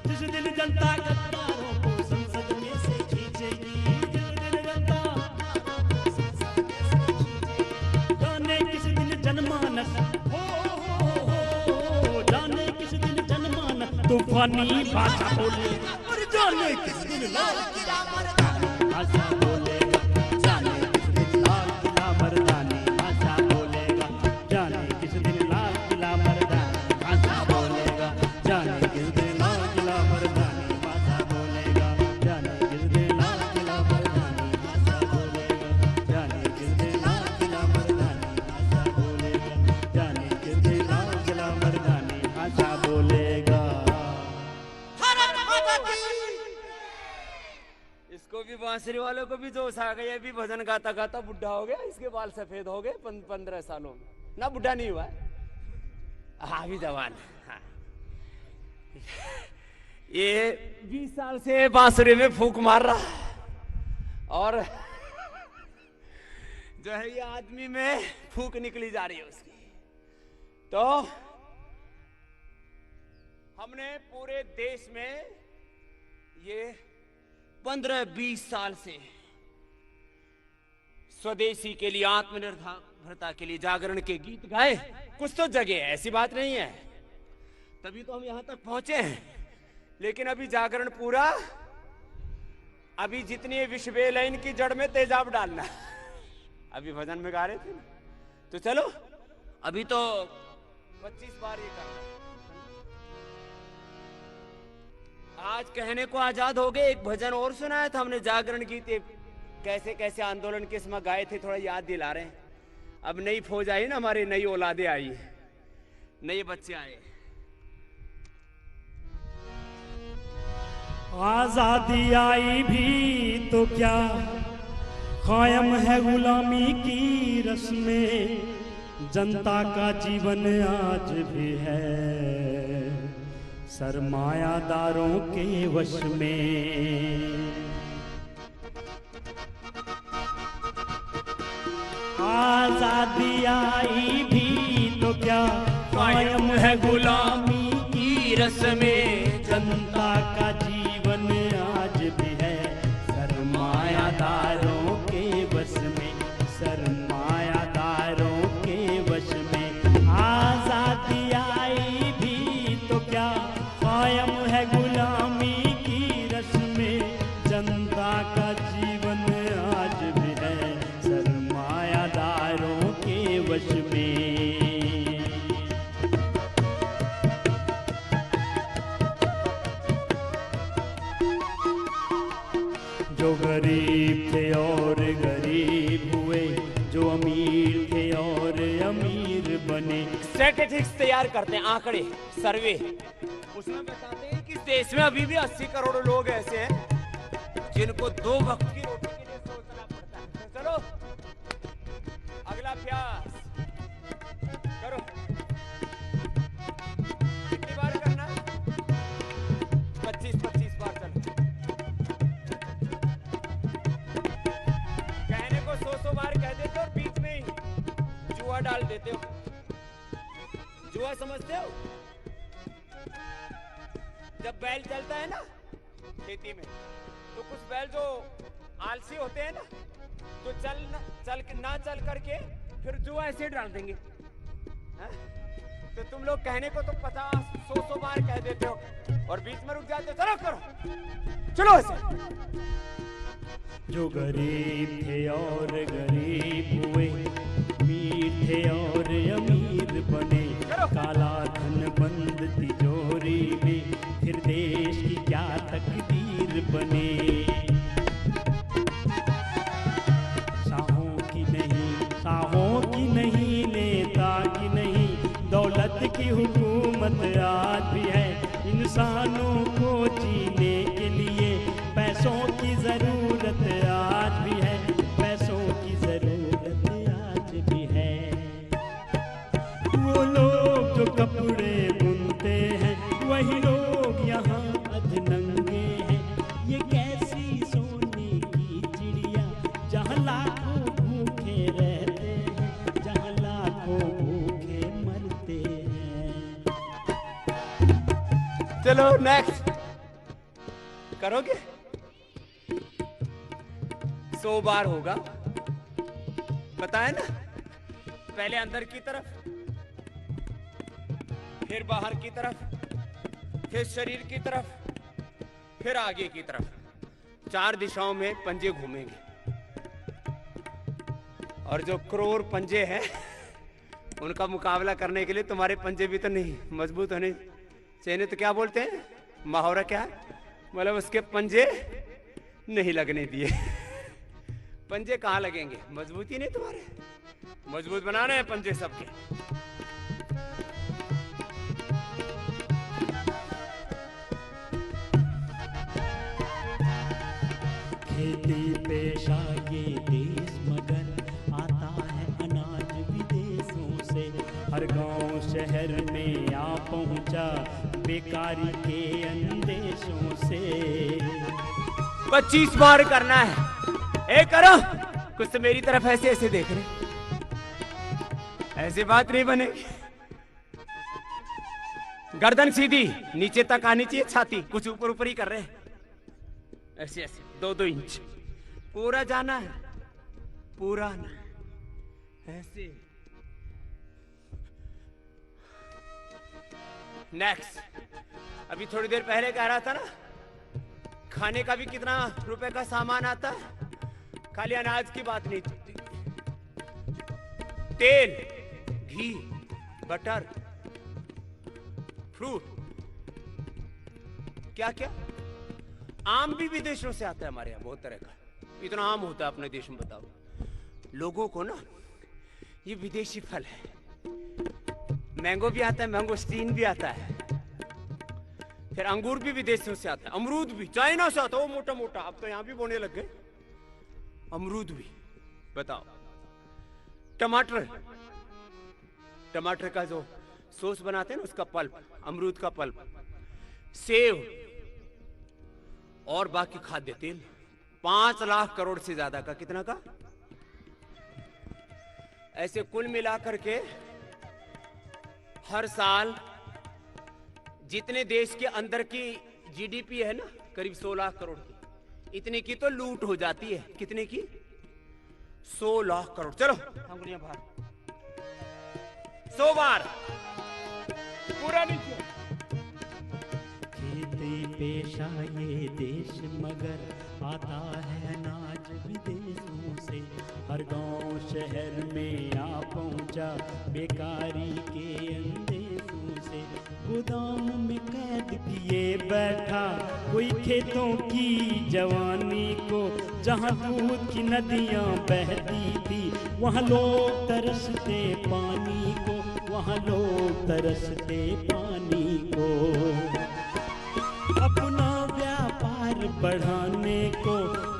जिस दिन जनता गद्दारों को संसद में से खींचेगी, जिस दिन जनता गद्दारों को संसद में से खींचेगी, जाने किस दिन जनमानस हो, जाने किस दिन जनमानस तूफानी भाषा बोलेगा, और जाने किस दिन लाल किला मर्दानी भाषा बोलेगा, जाने किस दिन लाल किला मर्दानी भाषा बोलेगा, जाने किस दिन लाल किला मर्दानी भाषा बोलेगा, जाने किस दिन लाल किला मर्दानी भाषा बोलेगा, जाने किस दिन लाल किला मर्दानी भाषा बोलेगा, जाने किस दिन लाल किला मर्दानी भाषा बोलेगा, जाने किस दिन लाल किला मर्दानी भाषा बोलेगा। इसको भी बांसुरी वालों को भी जोश आ गया, भी भजन गाता गाता बुढ़ा हो गया, इसके बाल सफेद हो गए 15 सालों में, ना बुढ़ा नहीं हुआ है, हाँ भी जवान। हाँ। ये 20 साल से बांसुरी में फूंक मार रहा है, और जो है ये आदमी में फूंक निकली जा रही है उसकी। तो हमने पूरे देश में ये 15-20 साल से स्वदेशी के लिए, आत्मनिर्भरता के लिए जागरण के गीत गाए, कुछ तो जगह है, ऐसी बात नहीं है, तभी तो हम यहां तक पहुंचे हैं। लेकिन अभी जागरण पूरा, अभी जितनी विषबेल है इनकी जड़ में तेजाब डालना। अभी भजन में गा रहे थे, तो चलो अभी तो 25 बार ये करना। आज कहने को आजाद हो गए। एक भजन और सुनाया था हमने, जागरण गीत, कैसे कैसे आंदोलन के समय गाए थे, थोड़ा याद दिला रहे हैं। अब नई फौज आई ना हमारी, नई औलादे आई, नए बच्चे आए। आजादी आई भी तो क्या, कायम है गुलामी की रस्में, जनता का जीवन आज भी है सरमायादारों के वश में। आजादी आई भी तो क्या, कायम है गुलामी की रस्में, जनता का जीवन आज भी है सरमायादारों के वश में, सरमायादारों के वश में। आजादी आई भी तो क्या, कायम है गुलामी की रस्में, जनता का जीवन आज भी है सरमायादारों के वश में। जो गरीब थे और गरीब हुए, जो अमीर थे और अमीर बने। स्टैटिस्टिक्स तैयार करते हैं, आंकड़े, सर्वे, उसमें बताते हैं कि देश में अभी भी 80 करोड़ लोग ऐसे हैं जिनको 2 वक्त की रोटी के लिए सोचना पड़ता है। तो चलो अगला अभ्यास करो। कितनी बार करना है? 25 बार। चलो कहने को 100 बार कह देते हो और बीच में ही जुआ डाल देते हो। जुआ समझते हो? जब बैल चलता है ना खेती में, तो कुछ बैल जो आलसी होते हैं ना, तो ना चल करके फिर जुआ ऐसे डाल देंगे। है? तो तुम लोग कहने को तो 50-100 बार कह देते हो और बीच में रुक जाते हो। चलो करो, चलो ऐसे। जो गरीब थे और गरीब हुए, अमीर थे और अमीर बने, काला धन बंद तिजोरी में, फिर देश की क्या तकदीर बने। शाहों की नहीं, नेता की नहीं, दौलत की हुकूमत आज भी है। इंसानों को जीने के लिए पैसों की जरूरत आज भी है, पैसों की जरूरत आज भी है। वो लोग जो कपड़े बुनते हैं, वही लोग यहाँ अधनंगे हैं। ये कैसी सोने की चिड़िया, जहाँ लाखों भूखे रहते हैं, जहाँ लाखों भूखे मरते हैं। चलो नेक्स्ट करोगे? 100 बार होगा, बताया ना। पहले अंदर की तरफ, फिर बाहर की तरफ, फिर शरीर की तरफ, फिर आगे की तरफ। 4 दिशाओं में पंजे घूमेंगे। और जो करोड़ पंजे हैं उनका मुकाबला करने के लिए तुम्हारे पंजे भी तो नहीं मजबूत होने चाहिए। तो क्या बोलते हैं, मुहावरा क्या है, मतलब उसके पंजे नहीं लगने दिए। पंजे कहाँ लगेंगे, मजबूती नहीं तुम्हारे, मजबूत बनाने हैं पंजे सबके। खेती पेशा ये देश मगर, आता है अनाज विदेशों से। हर गांव शहर में आ पहुंचा बेकारी के अंदेशों से। 25 बार करना है। ए करो, कुछ तो मेरी तरफ ऐसे ऐसे देख रहे, ऐसी बात नहीं बनेगी। गर्दन सीधी, नीचे तक आनी चाहिए छाती, कुछ ऊपर ऊपर ही कर रहे हैं, ऐसे ऐसे 2-2 इंच पूरा जाना है, पूरा ना ऐसे। नेक्स्ट, अभी थोड़ी देर पहले कह रहा था ना, खाने का भी कितना रुपए का सामान आता है, खाली अनाज की बात नहीं, तेल, घी, बटर, फ्रूट, क्या क्या, आम भी विदेशों से आता है हमारे यहाँ, बहुत तरह का, इतना आम होता है अपने देश में, बताओ लोगों को ना, ये विदेशी फल है। मैंगो भी आता है, मैंगोस्टीन भी आता है, फिर अंगूर भी विदेशों से आता है, अमरूद भी चाइना से आता है, वो मोटा मोटा, अब तो यहाँ भी बोने लग गए, अमरूद भी, बताओ। टमाटर, टमाटर का जो सॉस बनाते हैं ना, उसका पल्प, अमरूद का पल्प, सेव और बाकी खाद्य तेल, 5 लाख करोड़ से ज्यादा का, कितना का, ऐसे कुल मिलाकर के हर साल जितने देश के अंदर की जीडीपी है ना, करीब 100 लाख करोड़ की, इतने की तो लूट हो जाती है, कितने की, 100 लाख करोड़। चलो अंगुलियां बाहर, 100 बार पूरा नहीं किया। खेती पेशा ये देश मगर आता है अनाज विदेशों से, हर गांव शहर में आ पहुंचा बेकारी के अंदेशों से, गोदाम में कैद किए बैठा कोई खेतों की जवानी को, जहां दूध की नदियां बहती थी वहां लोग तरसते पानी को, वहां लोग तरसते पानी को। अपना व्यापार बढ़ाने को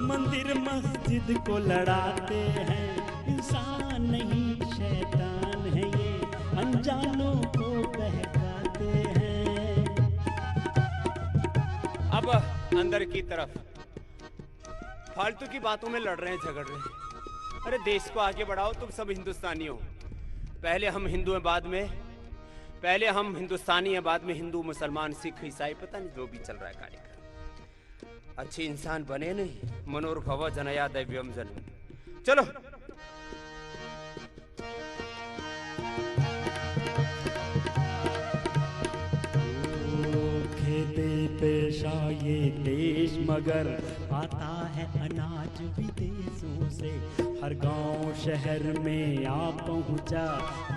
मंदिर मस्जिद को लड़ाते हैं, इंसान नहीं शैतान है ये, अनजानों को बहकाते हैं। अब अंदर की तरफ फालतू की बातों में लड़ रहे हैं, झगड़ रहे हैं। अरे देश को आगे बढ़ाओ, तुम सब हिंदुस्तानी हो, पहले हम हिंदू हैं, बाद में, पहले हम हिंदुस्तानी हैं, बाद में हिंदू, मुसलमान, सिख, ईसाई, पता नहीं जो भी चल रहा है कार्यक्रम। अच्छे इंसान बने नहीं, मनोर्भव जनया दैव्यम जन। चलो खेती पेशा ये देश मगर आता है अनाज विदेशों से, हर गांव शहर में आ पहुंचा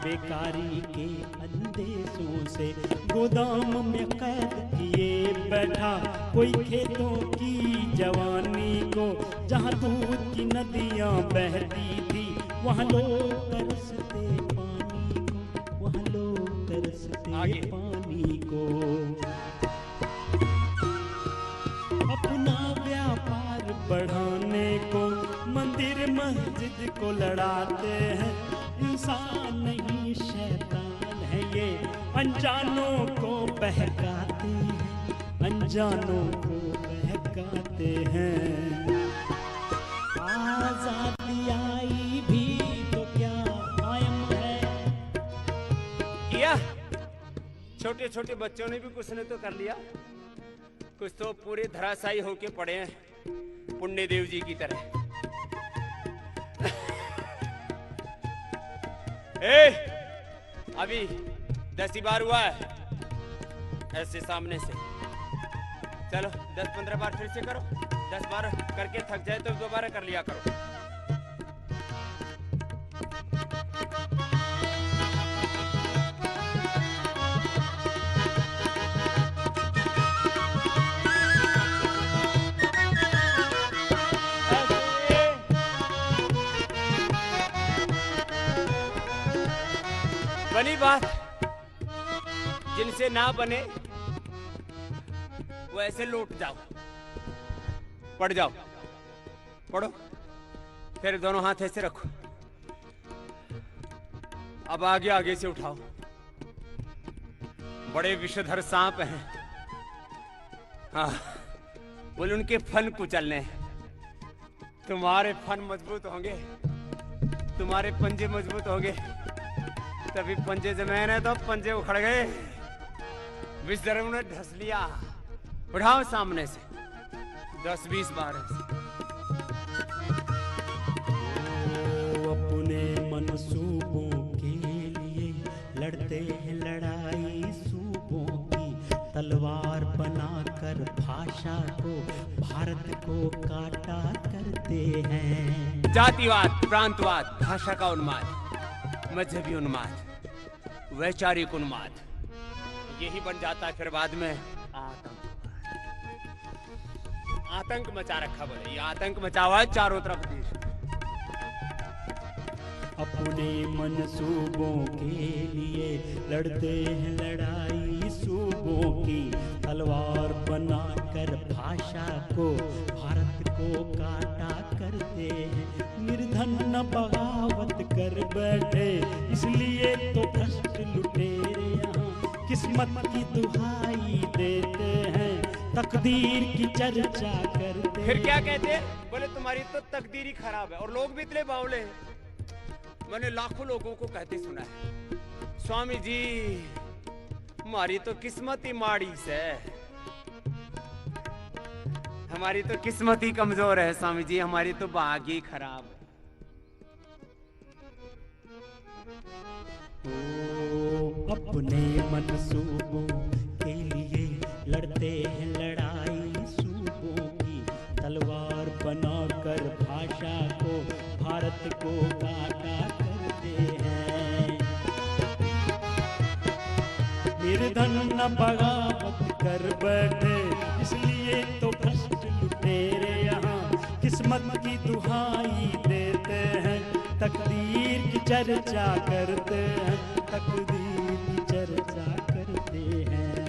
बेकारी के अंदेशों से, गोदाम में कैद किए बैठा कोई खेतों की जवानी को, जहां दूध की नदियां बहती थी वहां लोग तरसते पानी को, वहां लोग तरसते पानी को। अपना व्यापार बढ़ाने को मंदिर मस्जिद को लड़ाते हैं, इंसान नहीं शैतान है ये, अनजानों को बहकाते हैं, अनजानों को बहकाते हैं। आजादी आई भी तो क्या कायम है, किया, छोटे छोटे बच्चों ने भी कुछ ने तो कर लिया, कुछ तो पूरे धराशायी होके पड़े हैं, पुण्य देव जी की तरह। अभी 10 ही बार हुआ है ऐसे सामने से, चलो 10-15 बार फिर से करो, 10 बार करके थक जाए तो दोबारा कर लिया करो। बनी बात, जिनसे ना बने वो ऐसे लौट जाओ, पड़ जाओ, पढ़ो, फिर दोनों हाथ ऐसे रखो, अब आगे आगे से उठाओ। बड़े विषधर सांप हैं, हाँ, बोले उनके फन कुचलने हैं, तुम्हारे फन मजबूत होंगे, तुम्हारे पंजे मजबूत होंगे, तभी पंजे जमे ने तो पंजे उखड़ गए, विषधरों ने ढस लिया। उठाओ सामने से 10-20 बार ऐसे। अपने मनसूबों के लिए लड़ते हैं लड़ाई सूबों भारत को काटा करते हैं। जातिवाद, प्रांतवाद, भाषा का उन्माद, मजहबी उन्माद, वैचारिक उन्माद, यही बन जाता है फिर बाद में आतंक। आतंक मचा रखा, बोले ये आतंक मचा हुआ है चारों तरफ देश। अपने मनसूबों के लिए लड़ते हैं लड़ाई सूबों की, तलवार बनाकर भाषा को भारत को काटा करते हैं। निर्धन न बगावत कर बैठे, इसलिए तो भ्रष्ट लुटेरे यहाँ किस्मत की दुहाई देते हैं, तकदीर की चर्चा करते। फिर क्या कहते? बोले तुम्हारी तो तकदीर ही खराब है, और लोग भी इतने बावले हैं। मैंने लाखों लोगों को कहते सुना है, स्वामी जी हमारी तो किस्मत ही माड़ी से, हमारी तो किस्मत ही कमजोर है स्वामी जी, हमारी तो भाग्य ही खराब है। ओ अपने मनसूबों के लिए लड़ते हैं लड़ाई सूबों की, तलवार बनाकर भाषा को भारत को काटा करते हैं। निर्धन न बगावत कर बैठे, इसलिए तो भ्रष्ट लुटेरे यहाँ किस्मत की दुहाई देते हैं, तकदीर की चर्चा करते हैं, तकदीर की चर्चा करते हैं।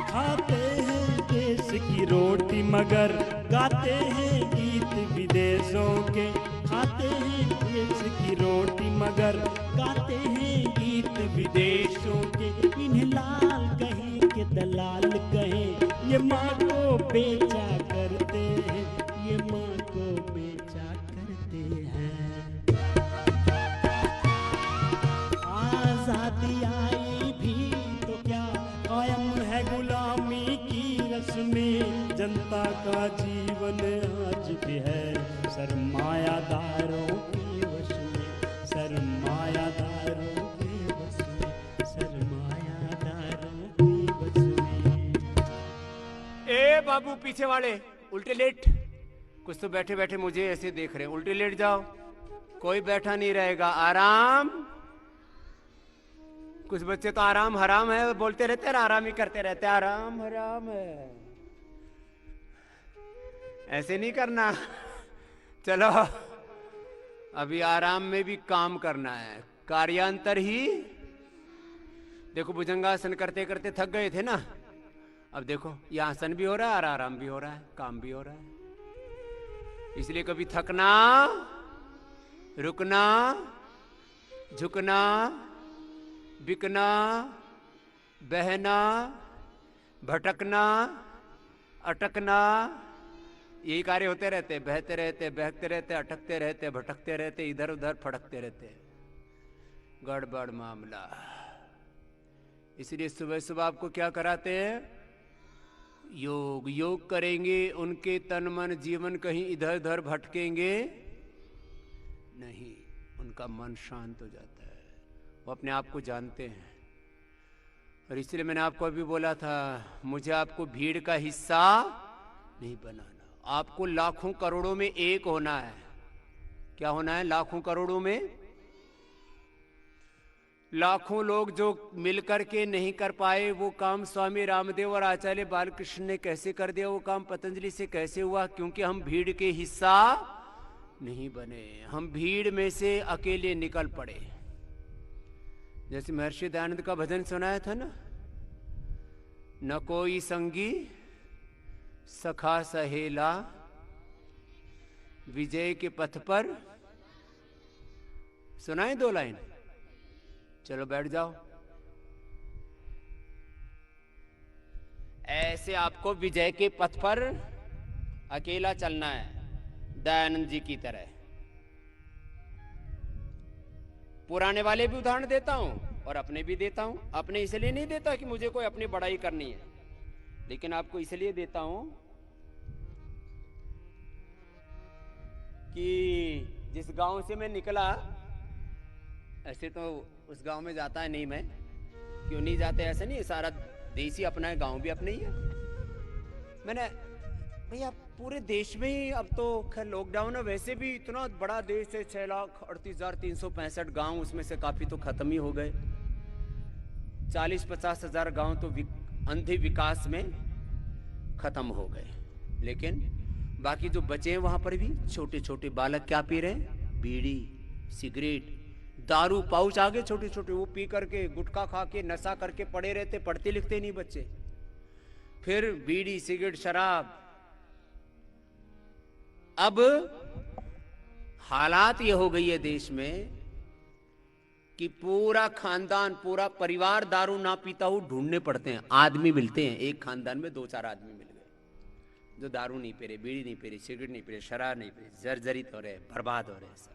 खाते हैं देश की रोटी मगर गाते हैं गीत विदेशों के, खाते हैं देश की रोटी मगर गाते हैं गीत विदेशों के। इन्हें लाल कहें के दलाल कहें, ये माँ को बेचा करते हैं, ये माँ को बेचा करते हैं। आजादी आई भी तो क्या, कायम है गुलामी की रस्में, जनता का जीवन आज भी है सरमायादारों के वश में, सरमायादारों के वश में, सरमायादारों के वश में। ए बाबू पीछे वाले उल्टे लेट, कुछ तो बैठे बैठे मुझे ऐसे देख रहे हैं, उल्टे लेट जाओ, कोई बैठा नहीं रहेगा, आराम। कुछ बच्चे तो आराम हराम है बोलते रहते हैं, आराम ही करते रहते हैं, आराम हराम है, ऐसे नहीं करना। चलो अभी आराम में भी काम करना है, कार्यांतर ही। देखो भुजंगासन करते करते थक गए थे ना, अब देखो ये आसन भी हो रहा है और आराम भी हो रहा है, काम भी हो रहा है। इसलिए कभी थकना, रुकना, झुकना, बिकना, बहना, भटकना, अटकना, यही कार्य होते रहते, बहते रहते, बहकते रहते, अटकते रहते, भटकते रहते, इधर उधर फटकते रहते, गड़बड़ मामला। इसलिए सुबह सुबह आपको क्या कराते हैं? योग। योग करेंगे, उनके तन मन जीवन कहीं इधर उधर भटकेंगे नहीं, उनका मन शांत हो जाता है, वो अपने आप को जानते हैं। और इसलिए मैंने आपको अभी बोला था, मुझे आपको भीड़ का हिस्सा नहीं बनाना, आपको लाखों करोड़ों में एक होना है। क्या होना है? लाखों करोड़ों में। लाखों लोग जो मिलकर के नहीं कर पाए वो काम स्वामी रामदेव और आचार्य बालकृष्ण ने कैसे कर दिया, वो काम पतंजलि से कैसे हुआ? क्योंकि हम भीड़ के हिस्सा नहीं बने, हम भीड़ में से अकेले निकल पड़े। जैसे महर्षि दयानंद का भजन सुनाया था ना, न कोई संगी सखा सहेला, विजय के पथ पर। सुनाए 2 लाइन? चलो बैठ जाओ। ऐसे आपको विजय के पथ पर अकेला चलना है, दयानंद जी की तरह। पुराने वाले भी उदाहरण देता हूं और अपने भी देता हूं। अपने इसलिए नहीं देता कि मुझे कोई अपनी बड़ाई करनी है, लेकिन आपको इसलिए देता हूं कि जिस गांव से मैं निकला, ऐसे तो उस गांव में जाता है नहीं मैं, क्यों नहीं जाते ऐसा नहीं है, सारा देश ही अपना है, गांव भी अपना ही है। मैंने भैया पूरे देश में ही अब तो खैर लॉकडाउन है, वैसे भी इतना बड़ा देश है, 6,38,365 गांव, उसमें से काफी तो खत्म ही हो गए। 40-50 हजार गांव तो अंधे विकास में खत्म हो गए, लेकिन बाकी जो बचे हैं वहां पर भी छोटे छोटे बालक क्या पी रहे हैं? बीड़ी, सिगरेट, दारू, पाउच आगे छोटे छोटे, वो पी करके गुटखा खा के नशा करके पड़े रहते, पढ़ते लिखते नहीं बच्चे। फिर बीड़ी, सिगरेट, शराब। अब हालात ये हो गई है देश में कि पूरा खानदान, पूरा परिवार दारू ना पीता हो ढूंढने पड़ते हैं। आदमी मिलते हैं, एक खानदान में 2-4 आदमी मिल गए जो दारू नहीं पी रहे, बीड़ी नहीं पी रहे, सिगरेट नहीं पी रहे, शराब नहीं पी रहे, जर्जरित हो रहे, बर्बाद हो रहे सब।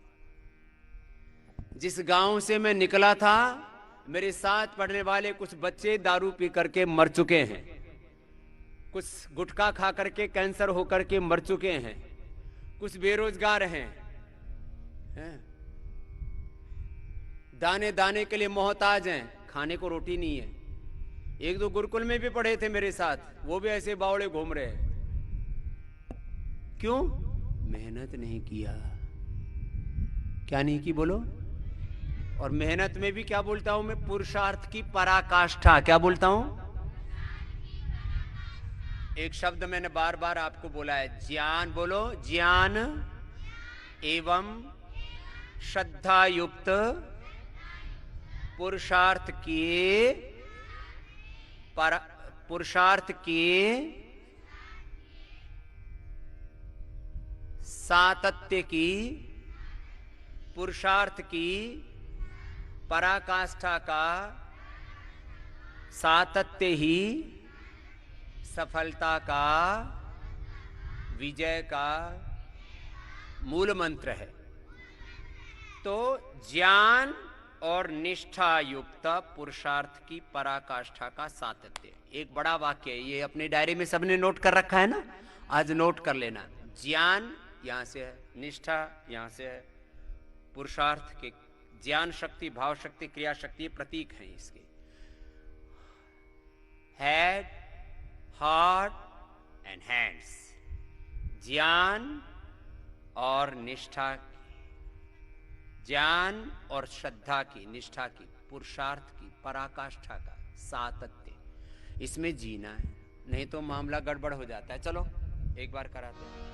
जिस गांव से मैं निकला था, मेरे साथ पढ़ने वाले कुछ बच्चे दारू पी करके मर चुके हैं, कुछ गुटखा खा करके कैंसर होकर के मर चुके हैं, कुछ बेरोजगार हैं, दाने दाने के लिए मोहताज हैं, खाने को रोटी नहीं है। एक दो गुरुकुल में भी पढ़े थे मेरे साथ, वो भी ऐसे बावड़े घूम रहे हैं। क्यों? मेहनत नहीं किया। क्या नहीं की बोलो? और मेहनत में भी क्या बोलता हूं मैं? पुरुषार्थ की पराकाष्ठा। क्या बोलता हूं? एक शब्द मैंने बार बार आपको बोला है, ज्ञान। बोलो, ज्ञान एवं श्रद्धा युक्त पुरुषार्थ के सातत्य की, पुरुषार्थ की पराकाष्ठा का सातत्य ही सफलता का, विजय का मूल मंत्र है। तो ज्ञान और निष्ठा युक्त पुरुषार्थ की पराकाष्ठा का सातत्य, एक बड़ा वाक्य है ये। अपने डायरी में सबने नोट कर रखा है ना? आज नोट कर लेना। ज्ञान यहां से है, निष्ठा यहां से है, पुरुषार्थ के ज्ञान शक्ति, भाव शक्ति, क्रिया शक्ति प्रतीक हैं इसके। Head, heart and hands. ज्ञान और निष्ठा, ज्ञान और श्रद्धा की, निष्ठा की, पुरुषार्थ की पराकाष्ठा का सातत्य, इसमें जीना है, नहीं तो मामला गड़बड़ हो जाता है। चलो एक बार कराते हैं।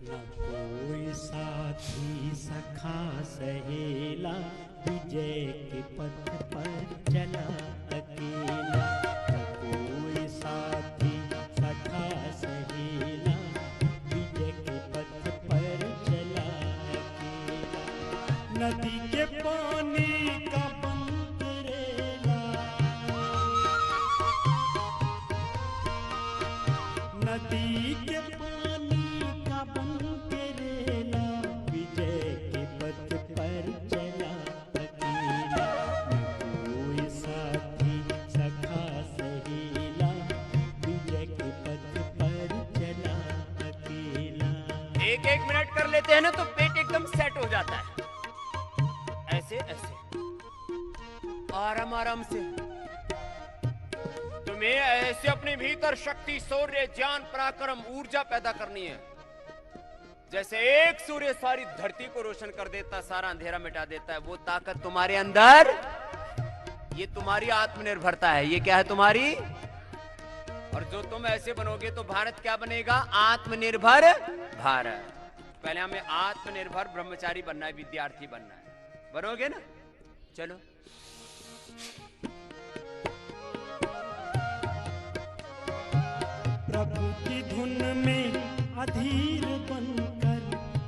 न कोई साथी सखा सहेला, विजय के पथ पर चला अकेला। न कोई साथी सखा सहेला, विजय के पथ पर चला अकेला। नदी के पानी का बंद रेला, नदी के पानी का बंद रेला, विजय के पथ पर चला अकेला। कोई साथी सखा सहेला, विजय के पथ पर चला अकेला। एक मिनट कर लेते हैं ना तो पेट एकदम सेट हो जाता है। ऐसे ऐसे आराम आराम से तुम्हें ऐसे अपने भीतर शक्ति, शौर्य, ज्ञान, पराक्रम, ऊर्जा पैदा करनी है। जैसे एक सूर्य सारी धरती को रोशन कर देता, सारा अंधेरा मिटा देता है, वो ताकत तुम्हारे अंदर, ये तुम्हारी आत्मनिर्भरता है। ये क्या है? तुम्हारी। और जो तुम ऐसे बनोगे तो भारत क्या बनेगा? आत्मनिर्भर भारत। पहले हमें आत्मनिर्भर ब्रह्मचारी बनना है, विद्यार्थी बनना है। बनोगे ना? चलो प्रभु की धुन में अधीर बनकर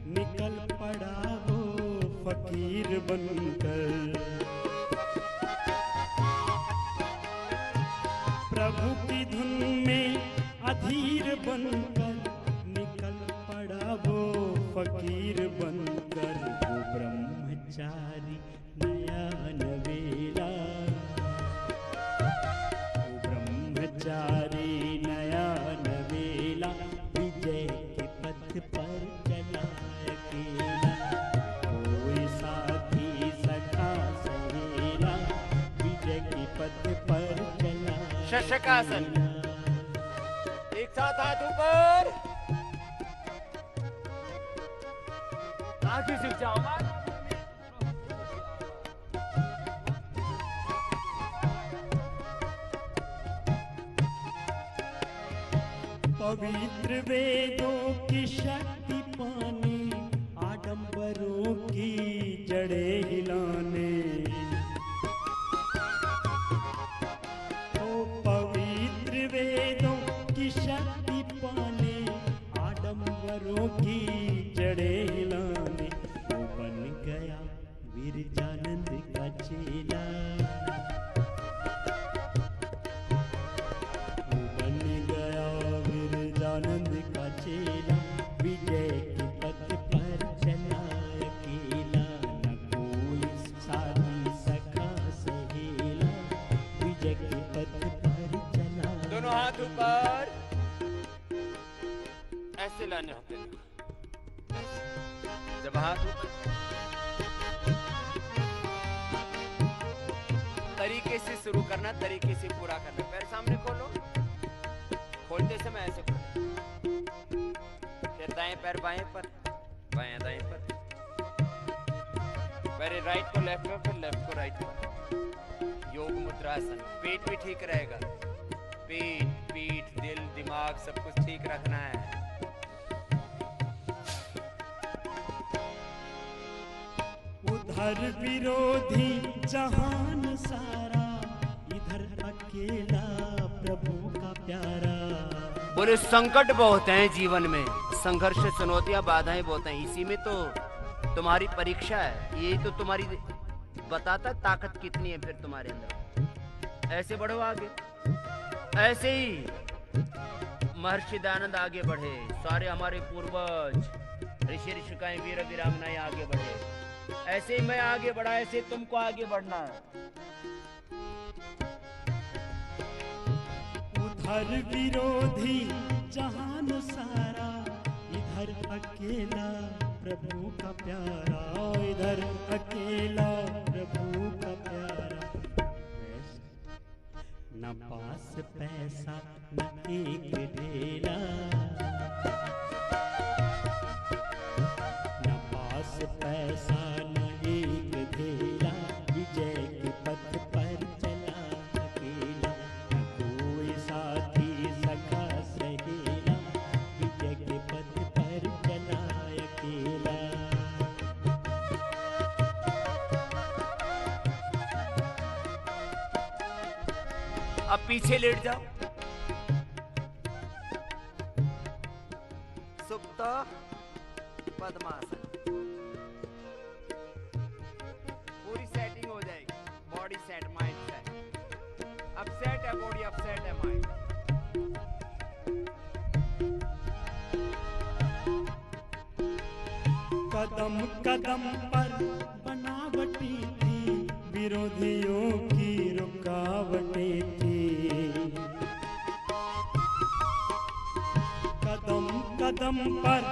निकल पड़ा वो फकीर बनकर। प्रभु की धुन में अधीर बनकर निकल पड़ा वो फकीर बनकर। वो ब्रह्मचारी नया नवेला, वो ब्रह्मचारी नया नवेला, विजय के पथ पर चला अकेला। कोई साथी सखा सहेला, विजय के पथ पर चला शशकासन। एक साथ हाथ ऊपर, आगे झुक जाओ। पवित्र वेदों की शक्ति पानी, आडंबरों की जड़ें हिलाने। ओ पवित्र वेदों की शक्ति पाने, आडंबरों की जड़ें हिलाने। वो बन गया विरजानंद का चेला, वो बन गया विरजानंद का चेला। विजय के पथ पर चला अकेला, न कोई साथी सखा सहेला। विजय के पथ पर चला। दोनों हाथ ऊपर, ऐसे लाने होते हैं। जब हाथ ऊपर, तरीके से शुरू करना, तरीके से पूरा करना। पैर सामने खोलो, खोलते समय ऐसे खोलो, फिर दाएं पैर बाएं पर, बाएं दाएं पर, पहले राइट को लेफ्ट में, फिर लेफ्ट को राइट में। योग मुद्रासन। पेट भी ठीक रहेगा, पेट, पीठ, दिल, दिमाग सब कुछ ठीक रखना है। उधर विरोधी जहान सारा, इधर अकेला प्रभु का प्यारा। बोले संकट बहुत हैं जीवन में, संघर्ष, चुनौतियां, बाधाएं बहुत हैं। इसी में तो तुम्हारी परीक्षा है, यही तो तुम्हारी बताता ताकत कितनी है फिर तुम्हारे अंदर। ऐसे बढ़ो आगे, ऐसे ही महर्षि दयानंद आगे बढ़े, सारे हमारे पूर्वज ऋषि ऋषिकाएं, वीर वीरांगनाएं आगे बढ़े। ऐसे ही मैं आगे बढ़ा, ऐसे तुमको आगे बढ़ना है। उधर विरोधी जहान सारा, इधर अकेला प्रभु का प्यारा। इधर अकेला प्रभु का प्यारा। न पास पैसा न एक ढेला, न पास पैसा न एक ढेला। विजय के पथ पर चला अकेला, न कोई साथी सखा सहेला। विजय के पथ पर चला अकेला। अब पीछे लेट जाओ, सुप्त पद्मासन। पूरी सेटिंग हो जाएगी, बॉडी सेट, माइंड सेट। अब सेट है बॉडी, अब सेट है माइंड। कदम कदम पर बनावटी थी, विरोधियों की रुकावटें थी। कदम कदम पर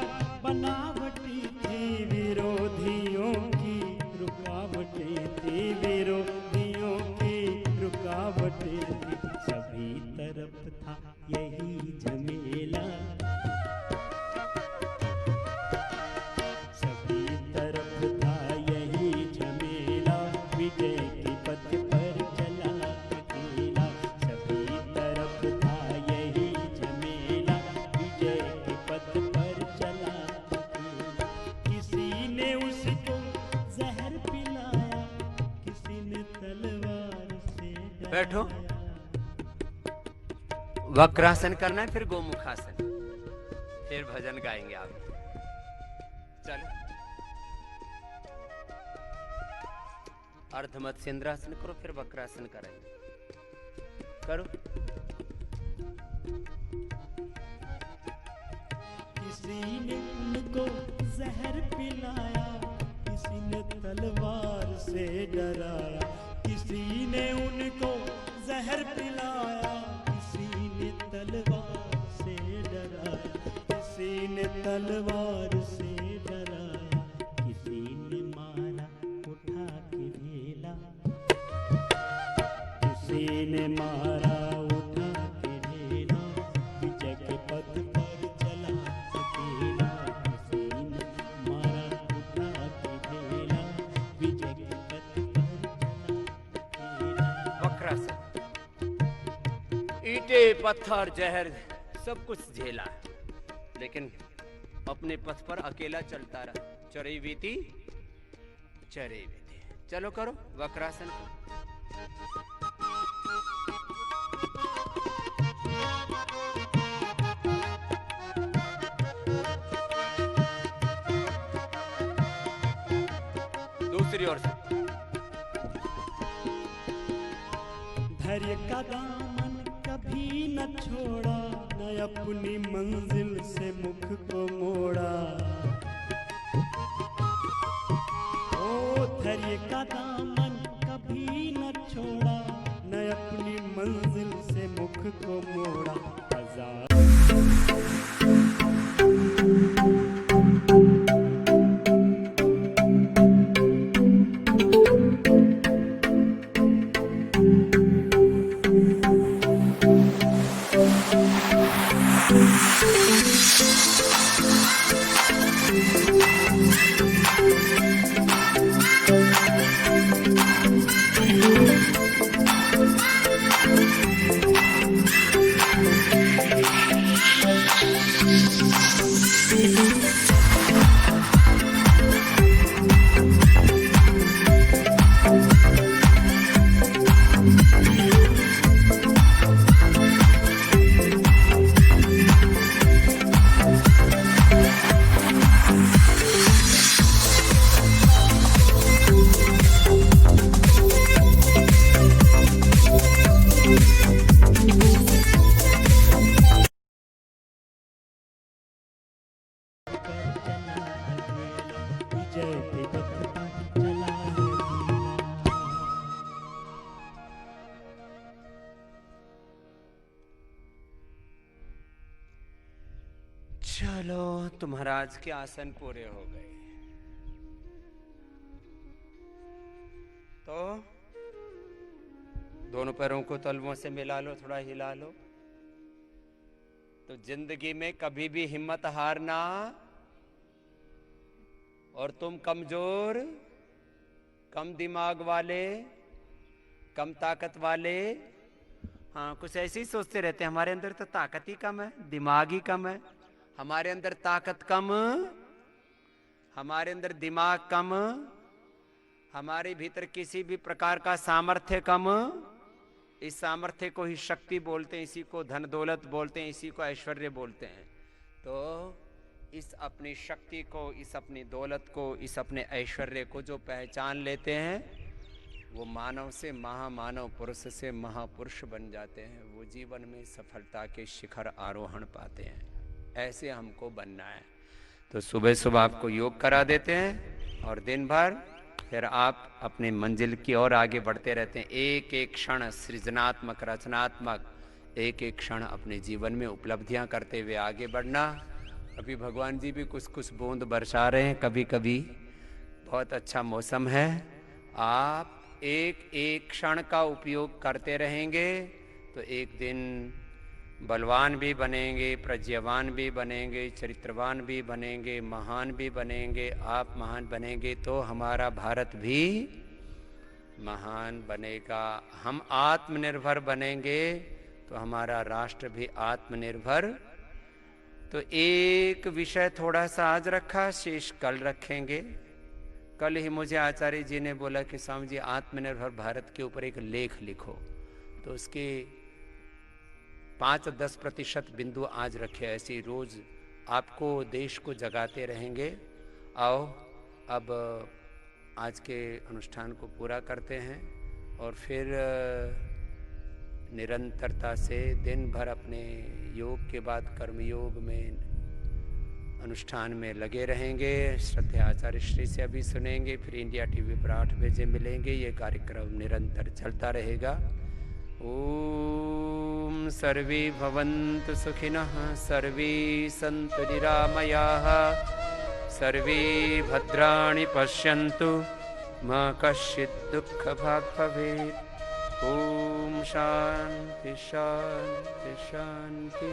बनावटी थी, विरोधियों की रुकावटें थी। विरोधियों की रुकावटें थी। सभी तरफ था यही झमेला, सभी तरफ था यही झमेला। विजय के पथ पर चला अकेला, सभी तरफ था यही झमेला। विजय के पथ पर चला अकेला। किसी ने उसको जहर पिलाया, किसी ने तलवार से डराया। बैठो, वक्रासन करना है, फिर गोमुखासन, फिर भजन गाएंगे आप। चलो, अर्धमत्स्य इंद्रासन करो, फिर वक्रासन करेंगे। करो। किसी ने उनको जहर पिलाया, किसी ने तलवार से डराया। किसी ने उनको जहर पिलाया, किसी ने तलवार से डराया। किसी ने तलवार से डराया, किसी ने मारा उठा के ढेला। किसी ने मारा उठा ईंटे पत्थर जहर सब कुछ झेला, लेकिन अपने पथ पर अकेला चलता रहा। चरे बीती चरे बीती। चलो करो वक्रासन। दूसरी ओर से। धैर्य का दामन कभी न छोड़ा, न अपनी मंजिल से मुख को मोड़ा। ओ धैर्य का दामन कभी न छोड़ा, न अपनी मंजिल से मुख को मोड़ा। हजार विजय पे बखता चला है जीना। चलो तुम्हारा आज के आसन पूरे हो गए, तो दोनों पैरों को तलवों से मिला लो, थोड़ा हिला लो। तो जिंदगी में कभी भी हिम्मत हारना, और तुम कमजोर, कम दिमाग वाले, कम ताकत वाले, हाँ कुछ ऐसे ही सोचते रहते हैं हमारे अंदर तो ताकत ही कम है, दिमाग ही कम है। हमारे अंदर ताकत कम, हमारे अंदर दिमाग कम, हमारे भीतर किसी भी प्रकार का सामर्थ्य कम। इस सामर्थ्य को ही शक्ति बोलते हैं, इसी को धन दौलत बोलते हैं, इसी को ऐश्वर्य बोलते हैं। तो इस अपनी शक्ति को, इस अपनी दौलत को, इस अपने ऐश्वर्य को जो पहचान लेते हैं, वो मानव से महामानव, पुरुष से महापुरुष बन जाते हैं। वो जीवन में सफलता के शिखर आरोहण पाते हैं। ऐसे हमको बनना है। तो सुबह सुबह आपको योग करा देते हैं और दिन भर फिर आप अपने मंजिल की ओर आगे बढ़ते रहते हैं। एक एक क्षण सृजनात्मक, रचनात्मक, एक एक क्षण अपने जीवन में उपलब्धियां करते हुए आगे बढ़ना। अभी भगवान जी भी कुछ कुछ बूंद बरसा रहे हैं, कभी कभी बहुत अच्छा मौसम है। आप एक एक क्षण का उपयोग करते रहेंगे तो एक दिन बलवान भी बनेंगे, प्रज्ञावान भी बनेंगे, चरित्रवान भी बनेंगे, महान भी बनेंगे। आप महान बनेंगे तो हमारा भारत भी महान बनेगा। हम आत्मनिर्भर बनेंगे तो हमारा राष्ट्र भी आत्मनिर्भर। तो एक विषय थोड़ा सा आज रखा, शेष कल रखेंगे। कल ही मुझे आचार्य जी ने बोला कि स्वामी जी आत्मनिर्भर भारत के ऊपर एक लेख लिखो, तो उसके 5-10% बिंदु आज रखे। ऐसे रोज आपको, देश को जगाते रहेंगे। आओ अब आज के अनुष्ठान को पूरा करते हैं और फिर निरंतरता से दिन भर अपने योग के बाद कर्मयोग में, अनुष्ठान में लगे रहेंगे। श्रद्धेय आचार्य श्री से अभी सुनेंगे, फिर इंडिया टीवी पर 8 बजे मिलेंगे। ये कार्यक्रम निरंतर चलता रहेगा। ओम सर्वे भवन्तु सुखिनः, सर्वे सन्तु निरामयाः, सर्वे भद्राणि पश्यन्तु, मा कश्चित् दुःखभाग् भवेत्। ओम शांति शांति शांति।